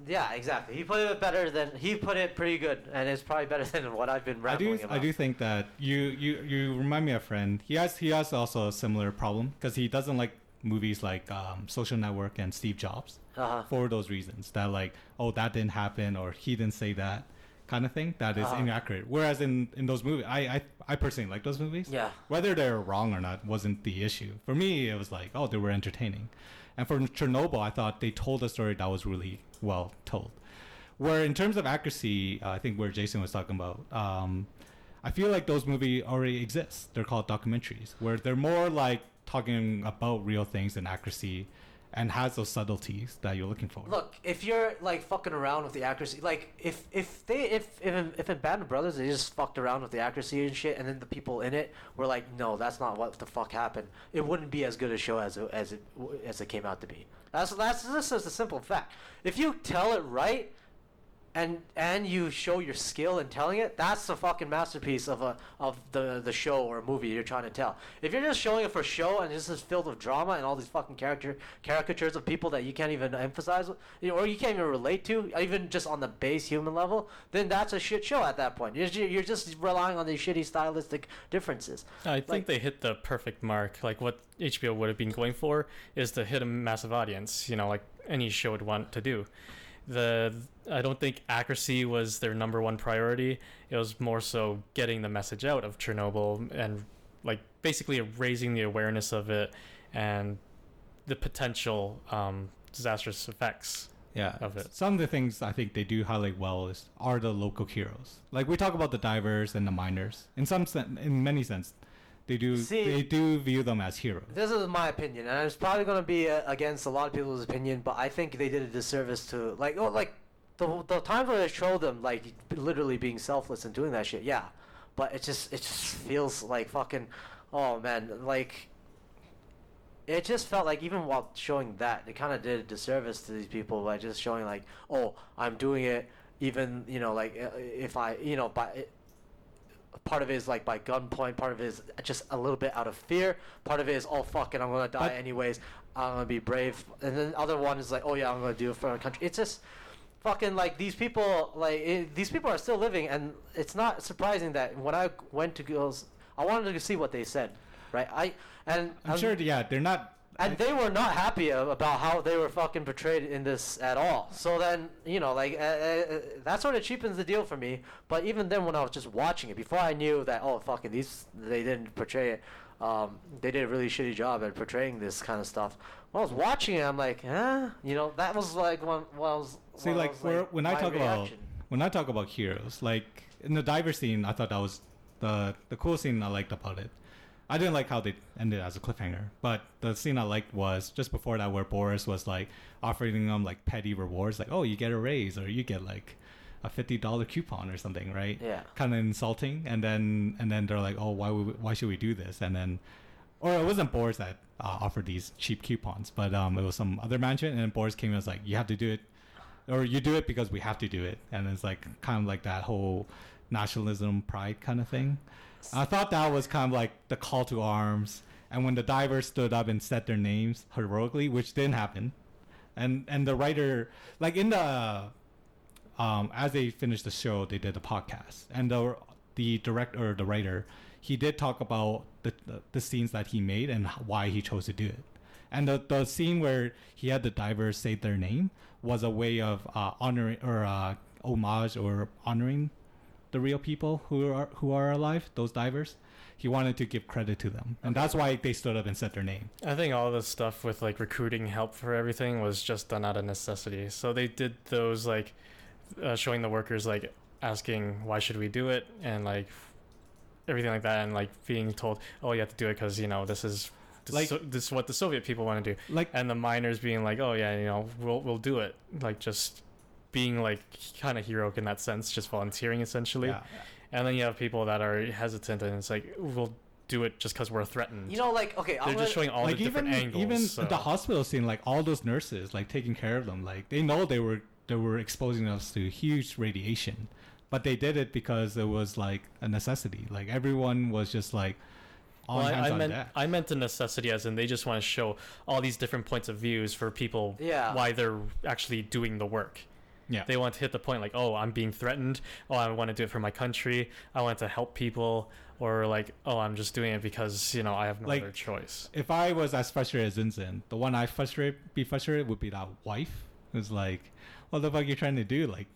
Exactly. He put it pretty good, and it's probably better than what I've been rambling about. I do think that you remind me of a friend. He has also a similar problem because he doesn't like movies like Social Network and Steve Jobs for those reasons. That like, oh, that didn't happen, or he didn't say that kind of thing. That is inaccurate. Whereas in those movies, I personally like those movies. Yeah. Whether they're wrong or not wasn't the issue. For me, it was like, oh, they were entertaining. And for Chernobyl, I thought they told a story that was really well told. Where in terms of accuracy, I think where Jason was talking about, I feel like those movies already exist. They're called documentaries, where they're more like talking about real things and accuracy, and has those subtleties that you're looking for. Look, if you're like fucking around with the accuracy, like if in Band of Brothers they just fucked around with the accuracy and shit, and then the people in it were like, no, that's not what the fuck happened, it wouldn't be as good a show as it came out to be. That's just a simple fact. If you tell it right, and you show your skill in telling it, that's the fucking masterpiece of the show or movie you're trying to tell. If you're just showing it for show and this is filled with drama and all these fucking caricatures of people that you can't even emphasize, or you can't even relate to, even just on the base human level, then that's a shit show at that point. You're just relying on these shitty stylistic differences. I think they hit the perfect mark. Like what HBO would have been going for is to hit a massive audience, you know, like any show would want to do. I don't think accuracy was their number one priority. It was more so getting the message out of Chernobyl and like basically raising the awareness of it and the potential disastrous effects of it. Some of the things I think they do highlight well are the local heroes. Like we talk about the divers and the miners. In many sense, they do view them as heroes. This is my opinion, and it's probably going to be against a lot of people's opinion, but I think they did a disservice to the times where they showed them like literally being selfless and doing that shit. Yeah, but it just feels like fucking, oh man, like it just felt like even while showing that, it kind of did a disservice to these people by just showing like, oh, I'm doing it, even, you know, like if I, you know, by. Part of it is like by gunpoint, part of it is just a little bit out of fear, part of it is, oh fuck it, I'm gonna die anyways, I'm gonna be brave, and then the other one is like, oh yeah, I'm gonna do it for our country. It's just fucking like these people are still living, and it's not surprising that when I went to girls, I wanted to see what they said, right? I'm sure they're not. And they were not happy about how they were fucking portrayed in this at all. So then, you know, like, that sort of cheapens the deal for me. But even then, when I was just watching it, before I knew that, oh, fucking they didn't portray it, they did a really shitty job at portraying this kind of stuff. When I was watching it, I'm like, you know, that was like when I was... See, like, when I talk about heroes, like, in the diver scene, I thought that was the cool scene I liked about it. I didn't like how they ended as a cliffhanger, but the scene I liked was just before that where Boris was like offering them like petty rewards, like, oh, you get a raise or you get like a $50 coupon or something, right? Yeah. Kind of insulting, and then they're like, oh, why should we do this? And then, or it wasn't Boris that offered these cheap coupons, but it was some other management, and then Boris came and was like, you have to do it, or you do it because we have to do it, and it's like kind of like that whole nationalism pride kind of thing. I thought that was kind of like the call to arms, and when the divers stood up and said their names heroically, which didn't happen, and the writer, like in the as they finished the show, they did a podcast, and the director or the writer, he did talk about the scenes that he made and why he chose to do it, and the scene where he had the divers say their name was a way of honoring or homage or honoring the real people who are alive, those divers. He wanted to give credit to them, and that's why they stood up and said their name. I think all this stuff with like recruiting help for everything was just done out of necessity. So they did those like showing the workers like asking why should we do it, and like everything like that, and like being told, oh, you have to do it because, you know, this is what the Soviet people want to do, like, and the miners being like, oh yeah, you know, we'll do it, like just being like kind of heroic in that sense, just volunteering essentially. Yeah. and then you have people that are hesitant, and it's like we'll do it just because we're threatened. You know, like, okay, They're just showing all like the different angles. even so. the hospital scene, like all those nurses like taking care of them, like they know they were exposing us to huge radiation, but they did it because it was like a necessity. Like everyone was just like on Well, hands on deck. I meant the necessity as in they just want to show all these different points of views for people Yeah. why they're actually doing the work. Yeah. They want to hit the point like, oh, I'm being threatened. Oh, I want to do it for my country. I want to help people. Or like, oh, I'm just doing it because, you know, I have no Like, other choice. If I was as frustrated as Zinzin, the one I be frustrated would be that wife who's like, what the fuck are you trying to do? Like,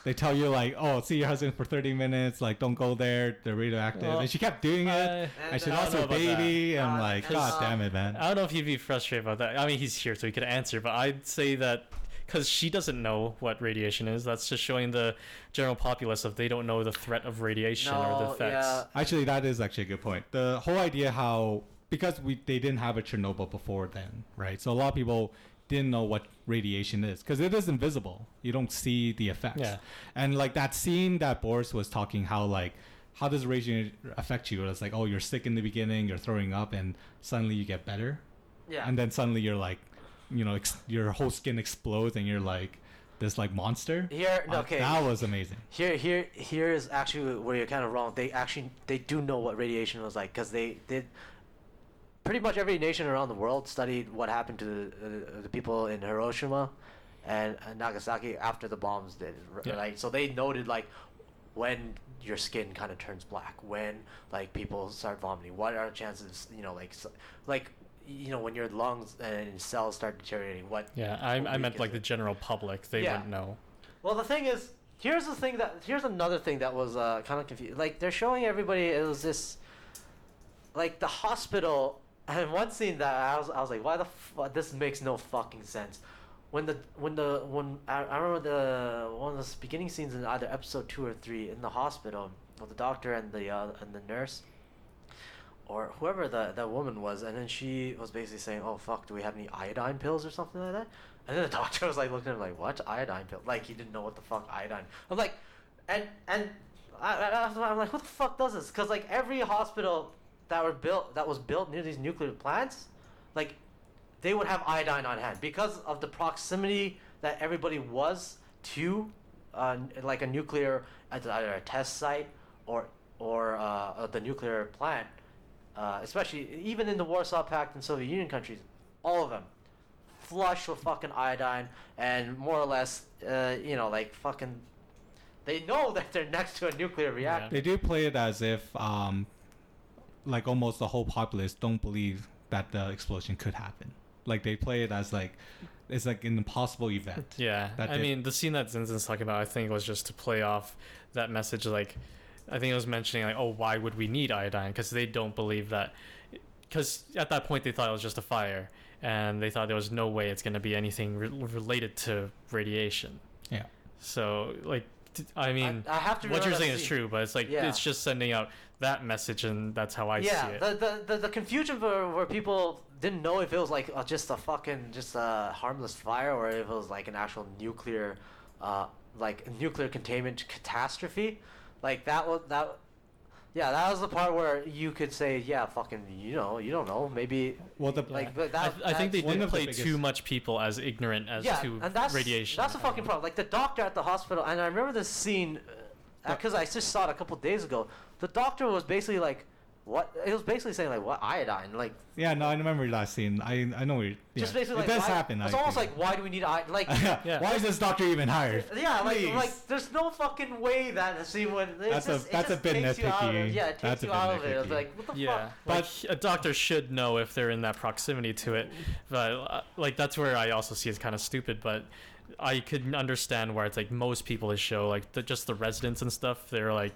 they tell you like, oh, see your husband for 30 minutes, like don't go there, they're radioactive. Well, and she kept doing it. And she I lost don't her know about baby. I'm that. like, And, god damn it, man. I don't know if you'd be frustrated about that. I mean, he's here so he could answer, but I'd say that because she doesn't know what radiation is, that's just showing the general populace of they don't know the threat of radiation or the No, effects. yeah. Actually, that is actually a good point. The whole idea how, because they didn't have a Chernobyl before then, right? So a lot of people didn't know what radiation is because it is invisible. You don't see the effects. Yeah. And like that scene that Boris was talking, how does radiation affect you? It's like, oh, you're sick in the beginning, you're throwing up, and suddenly you get better. Yeah. And then suddenly you're like, you know, your whole skin explodes and you're like this like monster. Here, okay. That was amazing. Here is actually where you're kind of wrong. They do know what radiation was like because they did. Pretty much every nation around the world studied what happened to the people in Hiroshima and Nagasaki after the bombs did. Yeah. Like, so they noted like when your skin kind of turns black, when like people start vomiting, what are the chances, you know, like you know, when your lungs and cells start deteriorating, what? Yeah, what I week meant is like the it? general public. They Yeah. wouldn't know. Well, the thing is, here's another thing that was kind of confusing. Like they're showing everybody it was this, like the hospital, and one scene that I was like, why the this makes no fucking sense. When I remember one of the beginning scenes in either episode 2 or 3 in the hospital with the doctor and the nurse, or whoever the woman was, and then she was basically saying, "Oh fuck, do we have any iodine pills or something like that?" And then the doctor was like looking at him like, "What iodine pill?" Like he didn't know what the fuck iodine. I'm like, and I'm like, what the fuck does this? Because like every hospital that was built near these nuclear plants, like they would have iodine on hand because of the proximity that everybody was to, like a nuclear, either a test site or the nuclear plant. Especially even in the Warsaw Pact and Soviet Union countries, all of them flush with fucking iodine and more or less, you know, like fucking, they know that they're next to a nuclear reactor. They do play it as if, like almost the whole populace don't believe that the explosion could happen. Like they play it as like it's like an impossible event. Yeah, I mean the scene that Zinzin's talking about, I think was just to play off that message. Like, I think it was mentioning like, oh, why would we need iodine? Because they don't believe that. Because at that point they thought it was just a fire, and they thought there was no way it's going to be anything related to radiation. Yeah. So like, I mean, I have to what you're remember saying that is scene. true, but it's like Yeah. it's just sending out that message, and that's how I see Yeah, it. the confusion where people didn't know if it was like just a harmless fire or if it was like an actual nuclear, like nuclear containment catastrophe, like that was. Yeah, that was the part where you could say, yeah, fucking, you know, you don't know, maybe. Well, like, but that, I think they one did of the play biggest- too much people as ignorant as to and that's, radiation. That's a fucking problem. Like the doctor at the hospital, and I remember this scene because I just saw it a couple days ago. The doctor was basically like, "What?" It was basically saying like, "What iodine?" Like. Yeah, no, I remember that scene. I know what you're. Yeah. Just basically, it like, does why, happen. It's I almost think. like, why do we need iodine? Like, Yeah. Why is this doctor even hired? yeah, Please. like, there's no fucking way that scene when That's a bit takes you out of nitpicky. it. Yeah, it That's takes a you bit out of it. It's nitpicky. like, what the Yeah, fuck? like a doctor should know if they're in that proximity to it, but like that's where I also see it's kind of stupid. But I could understand where it's like most people is show like just the residents and stuff, they're like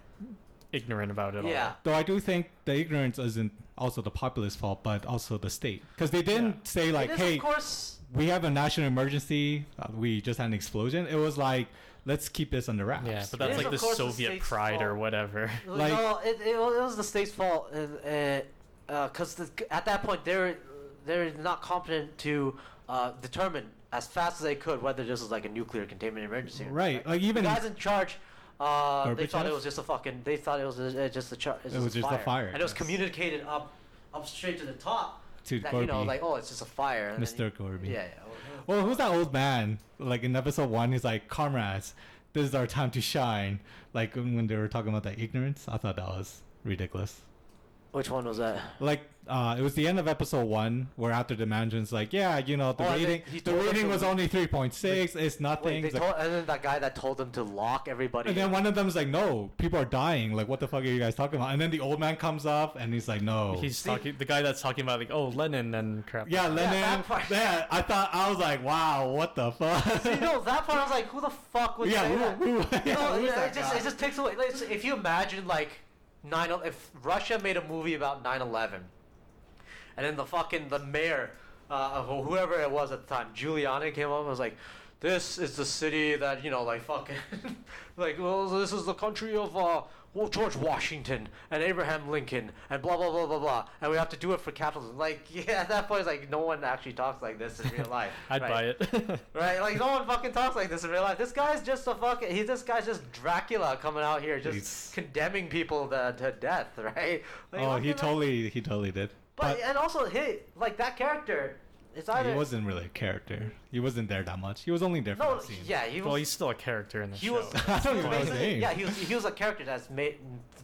ignorant about it. Yeah. all. Though I do think the ignorance isn't also the populace fault, but also the state, because they didn't say like, It is, "Hey, of course. we have a national emergency. We just had an explosion." It was like, "Let's keep this under wraps." Yeah, but It that's is, like of the course, the Soviet state's pride or fault. whatever. Like- No, it was the state's fault, because at that point they're not competent to determine as fast as they could whether this was like a nuclear containment emergency. Right. Like even the guys in charge They thought Gorbachev? it was just a fucking. They thought it was just a It was just a fire, and it was yes. communicated up straight to the top. To That, Gorby. like, oh, it's just a fire. And then Mr. Gorby. Yeah. Well, who's that old man? Like in episode 1, he's like, "Comrades, this is our time to shine." Like when they were talking about that ignorance, I thought that was ridiculous. Which one was that? Like it was the end of episode 1 where after the management's like, yeah, you know, the Oh, and rating then he the told them rating to- was only 3.6. It's nothing. Wait, It's like- and then that guy that told them to lock everybody. and then in. one of them's like, "No, people are dying. Like, what the fuck are you guys talking about?" And then the old man comes up and he's like, "No." He's talking. The guy that's talking about like, oh, Lenin and crap. yeah, Lenin. that part. Yeah, I was like, "Wow, what the fuck?" See, no, that part I was like, who the fuck would yeah, say that? who, You know, who's that it just takes away. Like, if you imagine like if Russia made a movie about 9/11, and then the mayor of whoever it was at the time, Giuliani, came up and was like, "This is the city that like fucking like well, this is the country of George Washington and Abraham Lincoln and blah blah blah blah blah, and we have to do it for capitalism." Like, yeah, at that point, it's like no one actually talks like this in real life. I'd buy it. Right, like no one fucking talks like this in real life. This guy's just this guy's just Dracula coming out here, just He's- condemning people to death, right? Like, Oh, he fucking, totally did. But and also, like that character, it's either he wasn't really a character. He wasn't there that much. He was only there for no, that scene. yeah, he was. Well, he's still a character in the he show. was. I don't he was know his basically- name. Yeah, he was a character that's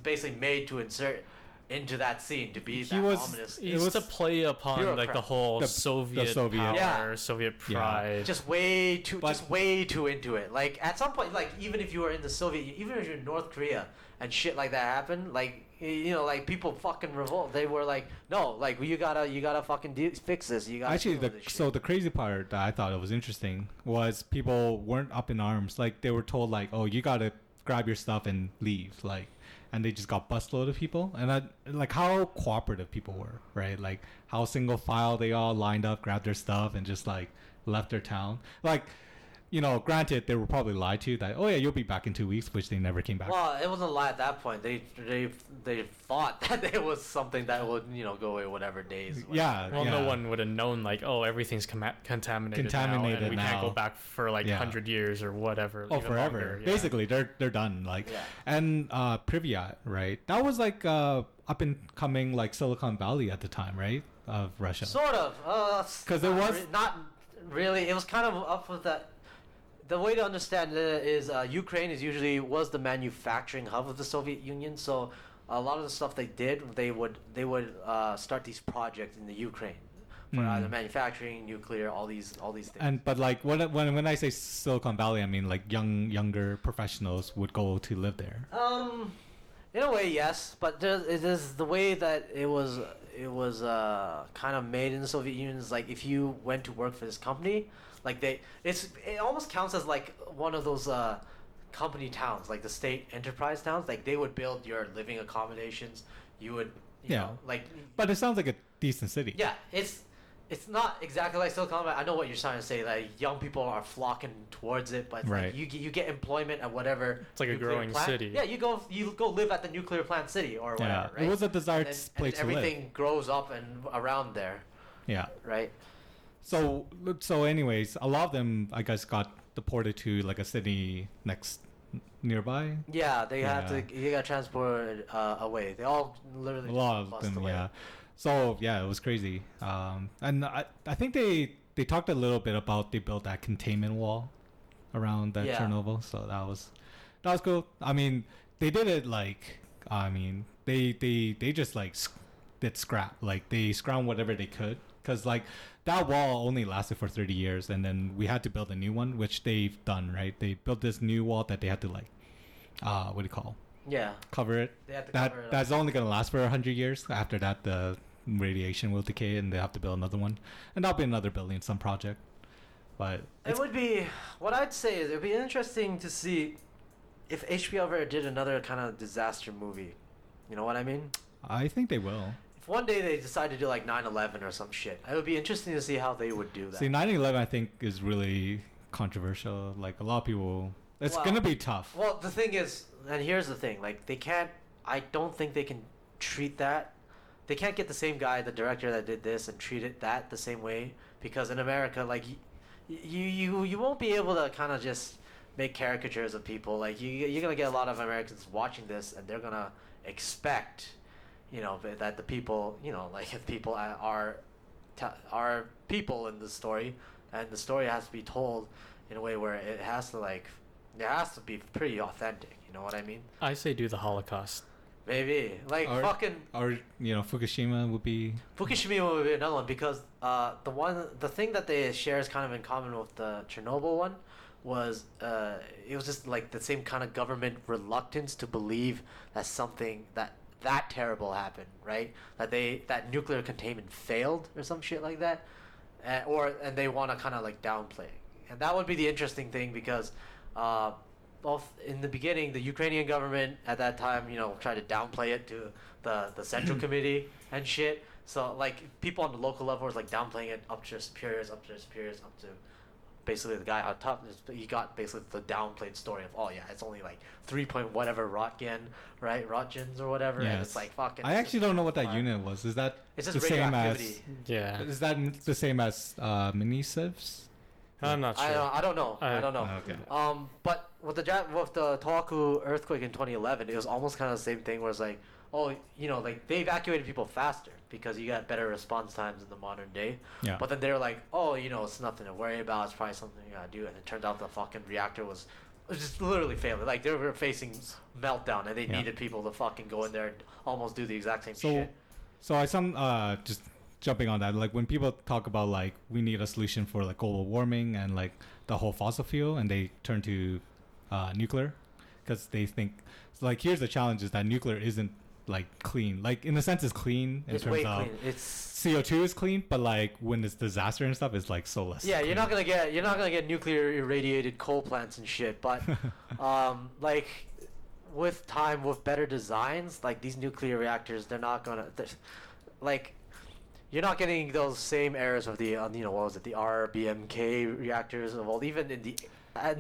basically made to insert into that scene to be He that was- ominous. He used to play upon like Bureaucrat. the whole The Soviet, Soviet- power, Yeah. Soviet Yeah. pride. Just way too But- into it. Like at some point, like even if you were in the Soviet, even if you're in North Korea and shit like that happened, like like people fucking revolt. They were like, no, like you gotta fucking fix this. You gotta Actually, deal with this so shit. the crazy part that I thought it was interesting was people weren't up in arms. Like they were told like, "Oh, you gotta grab your stuff and leave." Like, and they just got busload of people. And like how cooperative people were, right? Like how single file they all lined up, grabbed their stuff, and just like left their town. Like, granted, they were probably lied to that. Oh yeah, you'll be back in 2 weeks, which they never came back. Well, it wasn't a lie at that point. They thought that it was something that would go away whatever days. Yeah. Well, no one would have known like, oh, everything's contaminated now, Contaminated and we can't now. go back for like Yeah. 100 years or whatever. Oh, even forever. longer, yeah. Basically, they're done. Like, Yeah. and Pripyat, right? That was like up and coming like Silicon Valley at the time, right? Of Russia. Sort of. 'Cause it was- not really. It was kind of up with that. The way to understand it is Ukraine was the manufacturing hub of the Soviet Union. So a lot of the stuff they would start these projects in the Ukraine for either manufacturing, nuclear, all these things. But like when I say Silicon Valley, I mean like younger professionals would go to live there. In a way, yes, but it is the way that it was kind of made in the Soviet Union is like if you went to work for this company, like it almost counts as like one of those company towns, like the state enterprise towns. Like they would build your living accommodations. You would, you know, like. But it sounds like a decent city. Yeah, it's not exactly like Silicon Valley. I know what you're trying to say. Like young people are flocking towards it, but it's Right. like you get employment at whatever. It's like a nuclear growing plant. city. Yeah, you go live at the nuclear plant city or whatever. Yeah. Right? It was a desired And then place to live. everything grows up and around there, Yeah. right? So anyways, a lot of them I guess got deported to like a city nearby. Yeah, they have Yeah. to. You got transported away. They all literally A lot just of bust them, away. yeah. So yeah, it was crazy. And I think they talked a little bit about they built that containment wall around that Yeah. Chernobyl. So that was cool. I mean, they did it like they just like did scrap. Like they scrounged whatever they could because like that wall only lasted for 30 years, and then we had to build a new one, which they've done. Right? They built this new wall that they had to like what do you call? Yeah, Cover it. they have to That cover it up. that's only gonna last for 100 years. After that, the radiation will decay, and they have to build another one, and that'll be another building, some project. But It would be what I'd say is it'd be interesting to see if HBO ever did another kind of disaster movie. You know what I mean? I think they will. If one day they decide to do like 9/11 or some shit, it would be interesting to see how they would do that. See, 9/11 I think is really controversial. Like a lot of people, it's Well- gonna be tough. Well, the thing is, and here's the thing: like they can't. I don't think they can treat that. They can't get the same guy, the director that did this, and treat it the same way because in America, like you won't be able to kind of just make caricatures of people. Like you're gonna get a lot of Americans watching this, and they're gonna expect, that the people, like if people are people in the story, and the story has to be told in a way where it has to be pretty authentic. You know what I mean? I say do the Holocaust. Maybe or Fukushima would be another one, because the thing that they share is kind of in common with the Chernobyl one was it was just like the same kind of government reluctance to believe that something that terrible happened, right? That nuclear containment failed or some shit like that, and they want to kind of like downplay it. And that would be the interesting thing, because both in the beginning, the Ukrainian government at that time, tried to downplay it to the Central Committee and shit. So like people on the local level was like downplaying it up to their superiors, up to basically the guy on top. He got basically the downplayed story of, oh yeah, it's only like 3 point whatever rotgen, right? Rotgens or whatever. Yes. And it's like fucking. I actually don't know what that unit was. Is that it's just the same as? radioactivity. Yeah. Is that the same as mini sieves? I'm not sure. I don't know. I don't know. Okay. But with the Tohoku earthquake in 2011, it was almost kind of the same thing, where it's like, oh, like they evacuated people faster because you got better response times in the modern day. Yeah. But then they're like, oh, it's nothing to worry about. It's probably something you gotta do. And it turned out the fucking reactor was just literally failing. Like they were facing meltdown, and they needed people to fucking go in there and almost do the exact same shit. So just jumping on that, like when people talk about like we need a solution for like global warming and like the whole fossil fuel, and they turn to nuclear because they think, like, here's the challenge, is that nuclear isn't like clean. Like in a sense it's clean in It's terms way of clean. It's CO2 is clean, but like when it's disaster and stuff, it's like so less. yeah, clean. you're not gonna get nuclear irradiated coal plants and shit. But like with time, with better designs, like these nuclear reactors, they're not gonna like. You're not getting those same errors of the what was it, the RBMK reactors of old. Even in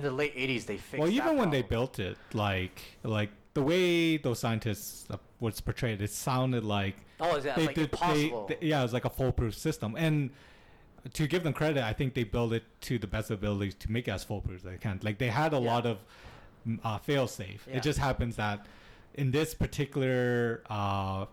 the late 80s, they fixed. Well, even that when they problem. built it, like the way those scientists was portrayed, it sounded like like impossible. it was like a foolproof system. And to give them credit, I think they built it to the best ability to make it as foolproof as they can. Like they had a lot of fail-safe. Yeah. It just happens that in this particular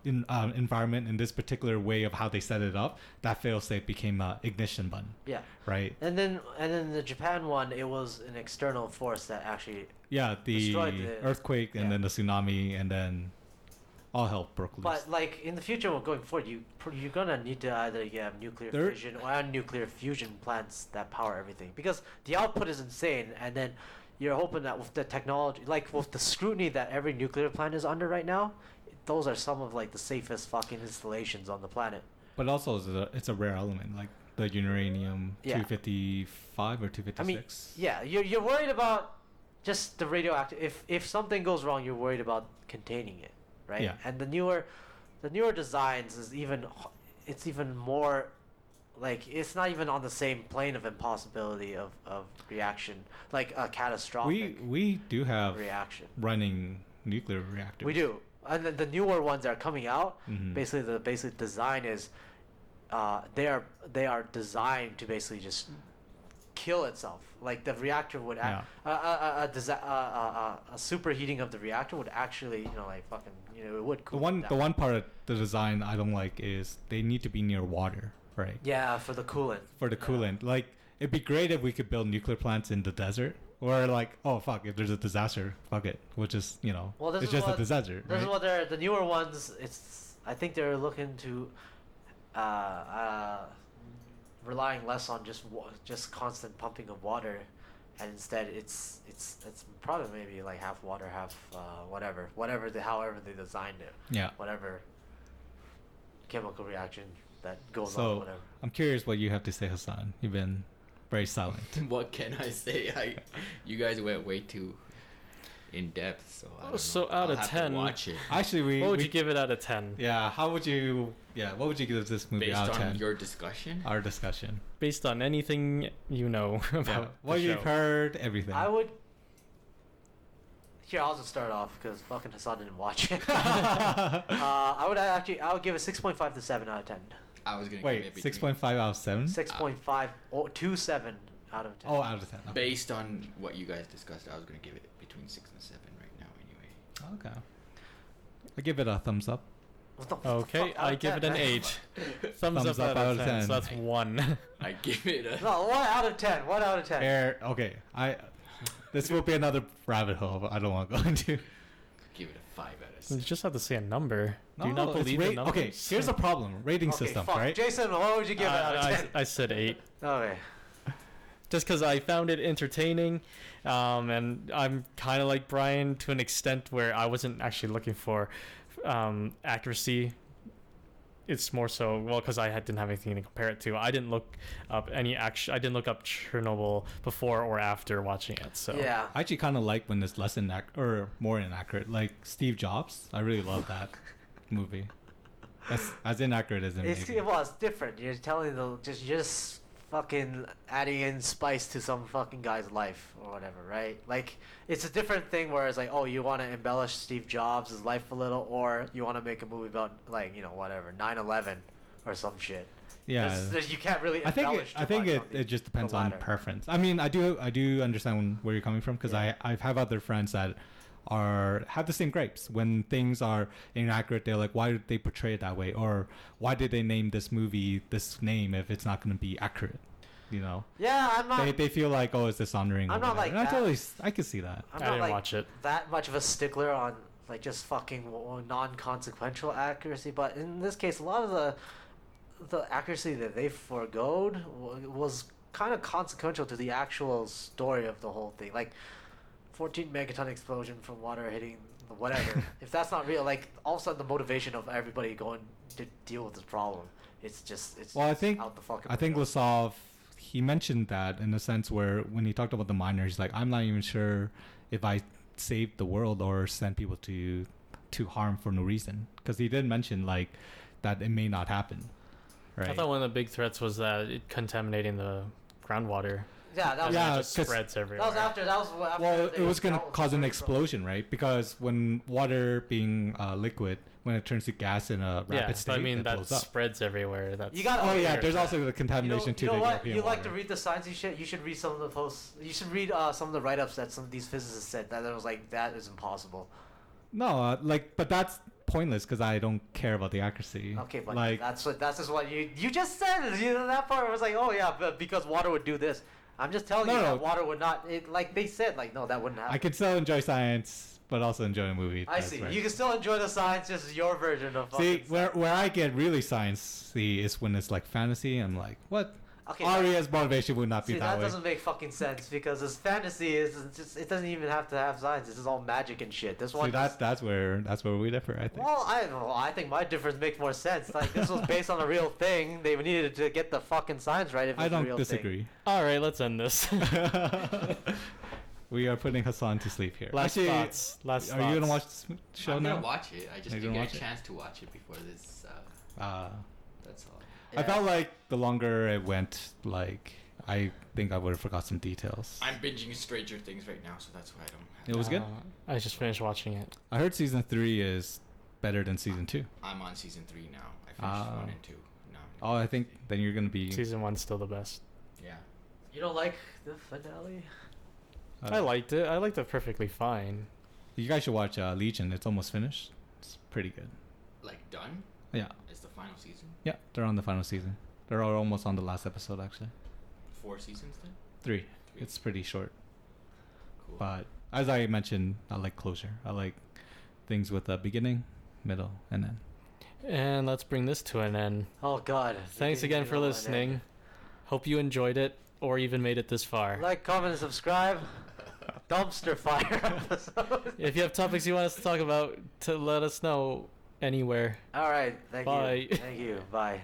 environment, in this particular way of how they set it up, that fail-safe became an ignition button. Yeah. Right. And then the Japan one, it was an external force that actually. Yeah, the destroyed the earthquake and then the tsunami, and then all hell broke loose. But like in the future, going forward, you're gonna need to either have nuclear fission or nuclear fusion plants that power everything, because the output is insane, and then you're hoping that with the technology, like with the scrutiny that every nuclear plant is under right now, those are some of like the safest fucking installations on the planet. But also it's a rare element, like the uranium 255 or 256. I mean, yeah, you're worried about just the radioactive. If something goes wrong, you're worried about containing it, right? Yeah. And the newer designs is even more. Like, it's not even on the same plane of impossibility of reaction, like a catastrophic we do have reaction. running nuclear reactors. We do, and the newer ones that are coming out. Mhm. Basically, the basic design is, they are designed to basically just kill itself. Like the reactor would, a superheating of the reactor would actually, it would cool it down. The one part of the design I don't like is they need to be near water. Right. Yeah, for the coolant. Like, it'd be great if we could build nuclear plants in the desert. Or like, oh fuck, if there's a disaster, fuck it. We'll just, it's just a disaster. This is right? what the newer ones. I think they're looking to, relying less on just constant pumping of water, and instead it's probably maybe like half water, half however they designed it. Yeah. Whatever chemical reaction that goes on, So whatever. I'm curious what you have to say, Hassan. You've been very silent. What can I say? You guys went way too in depth, so I don't know. So out I'll of have to 10, watch it Actually, what would you give it out of 10? Yeah, what would you give this movie based out of on 10? your discussion. Our discussion. Based on anything you know about Yeah. What the you've show. heard, everything. I would. Here, I'll just start off because fucking Hassan didn't watch it. I would give it 6.5 to 7 out of 10. I was gonna Wait, give it 6.5 out of 7? 6.5 to 7 Out of 10. Oh, out of 10. Okay. Based on what you guys discussed, I was gonna give it between 6 and 7 right now. Anyway. Okay. I give it a thumbs up. What the Okay, fuck, out I of give 10, it an man? 8. Thumbs up out of 10. So that's 1. I give it a. No, 1 out of 10. 1 out of 10. Okay. This will be another rabbit hole I don't want to go into. Give it a 5 out of You 6. just have to say a number. Do you No, not it's believe in numbers? Okay, here's the problem. Rating Okay, system, fuck. right? Jason, what would you give it out of 10? I said 8. Okay. Just because I found it entertaining, and I'm kind of like Brian to an extent where I wasn't actually looking for accuracy. It's more so because I didn't have anything to compare it to. I didn't look up I didn't look up Chernobyl before or after watching it. So Yeah. I actually kind of like when it's less or more inaccurate. Like Steve Jobs, I really love that movie. As inaccurate as it may be. It's different. You're telling the just fucking adding in spice to some fucking guy's life or whatever, right? Like it's a different thing where it's like, oh, you want to embellish Steve Jobs' life a little, or you want to make a movie about like whatever 9/11 or some shit. Yeah. You can't really. I think embellish too much on it just depends the on latter. preference. I mean, I do understand where you're coming from because Yeah. I have other friends that have the same gripes when things are inaccurate. They're like, why did they portray it that way, or why did they name this movie this name if it's not going to be accurate? Yeah, I'm not. They feel like, oh, it's dishonoring. I'm or not whatever. like And that. I can see that. I'm I not didn't like watch it. that much of a stickler on like just fucking non-consequential accuracy, but in this case, a lot of the accuracy that they forgoed was kind of consequential to the actual story of the whole thing. Like 14 megaton explosion from water hitting the whatever. If that's not real, like all of a sudden the motivation of everybody going to deal with this problem, it's Well, I just think out the fucking I think window. Lasov, he mentioned that in a sense where when he talked about the miners, he's like, I'm not even sure if I saved the world or sent people to harm for no reason, because he did mention like that it may not happen. Right. I thought one of the big threats was that it contaminating the groundwater. Yeah, that was Yeah, It just 'cause- spreads that everywhere. was after Well, they it was going to dealt with cause an the- explosion, right? Because when water being liquid, when it turns to gas in a rapid Yeah, state, but I mean it that blows up. spreads everywhere. That's You got- Oh yeah, weird. there's also the contamination to you know the what? European You like to water. read the sciencey shit. You should read some of the posts. You should read some of the write-ups that some of these physicists said that it was like that is impossible. No, but that's pointless because I don't care about the accuracy. Okay, but like that's just what you just said. That part was like, oh yeah, but because water would do this. I'm just telling you No. that water would not. Like they said, like no, that wouldn't happen. I can still enjoy science, but also enjoy a movie. I that's see. right. You can still enjoy the science, just your version of. See, fucking where science. I get really sciencey is when it's like fantasy. I'm like, what? Okay, Aria's motivation would not be see, that that way. doesn't make fucking sense because this fantasy is just it doesn't even have to have science. This is all magic and shit. This one. See, that's where we differ. I think. Well, I think my difference makes more sense. Like this was based on a real thing. They needed to get the fucking science right. If it I was a don't real disagree. All right, let's end this. We are putting Hassan to sleep here. Last Actually, thoughts. Last are you gonna thoughts. watch this show I'm now? gonna watch it. I just You're didn't gonna get watch a it? chance to watch it before this. That's all. Thing. I felt like the longer it went, like I think I would have forgot some details. I'm binging Stranger Things right now, so that's why I don't. It was good. I just finished watching it. I heard season 3 is better than season 2. I'm on season 3 now. I finished 1 and 2. Now. Oh, I think then you're gonna be. Season 1's still the best. Yeah. You don't like the finale? I liked it. I liked it perfectly fine. You guys should watch Legion. It's almost finished. It's pretty good. Like done? Yeah. It's the final season. Yeah, they're on the final season. They're almost on the last episode actually. 4 seasons then. 3. It's pretty short. Cool. But as I mentioned, I like closure. I like things with a beginning, middle, and end. And let's bring this to an end. Oh God! Thanks You again know for what, listening. Hope you enjoyed it or even made it this far. Like, comment, and subscribe. Dumpster fire episode. If you have topics you want us to talk about, to let us know anywhere. All right. Thank Bye. you. Thank you. Bye.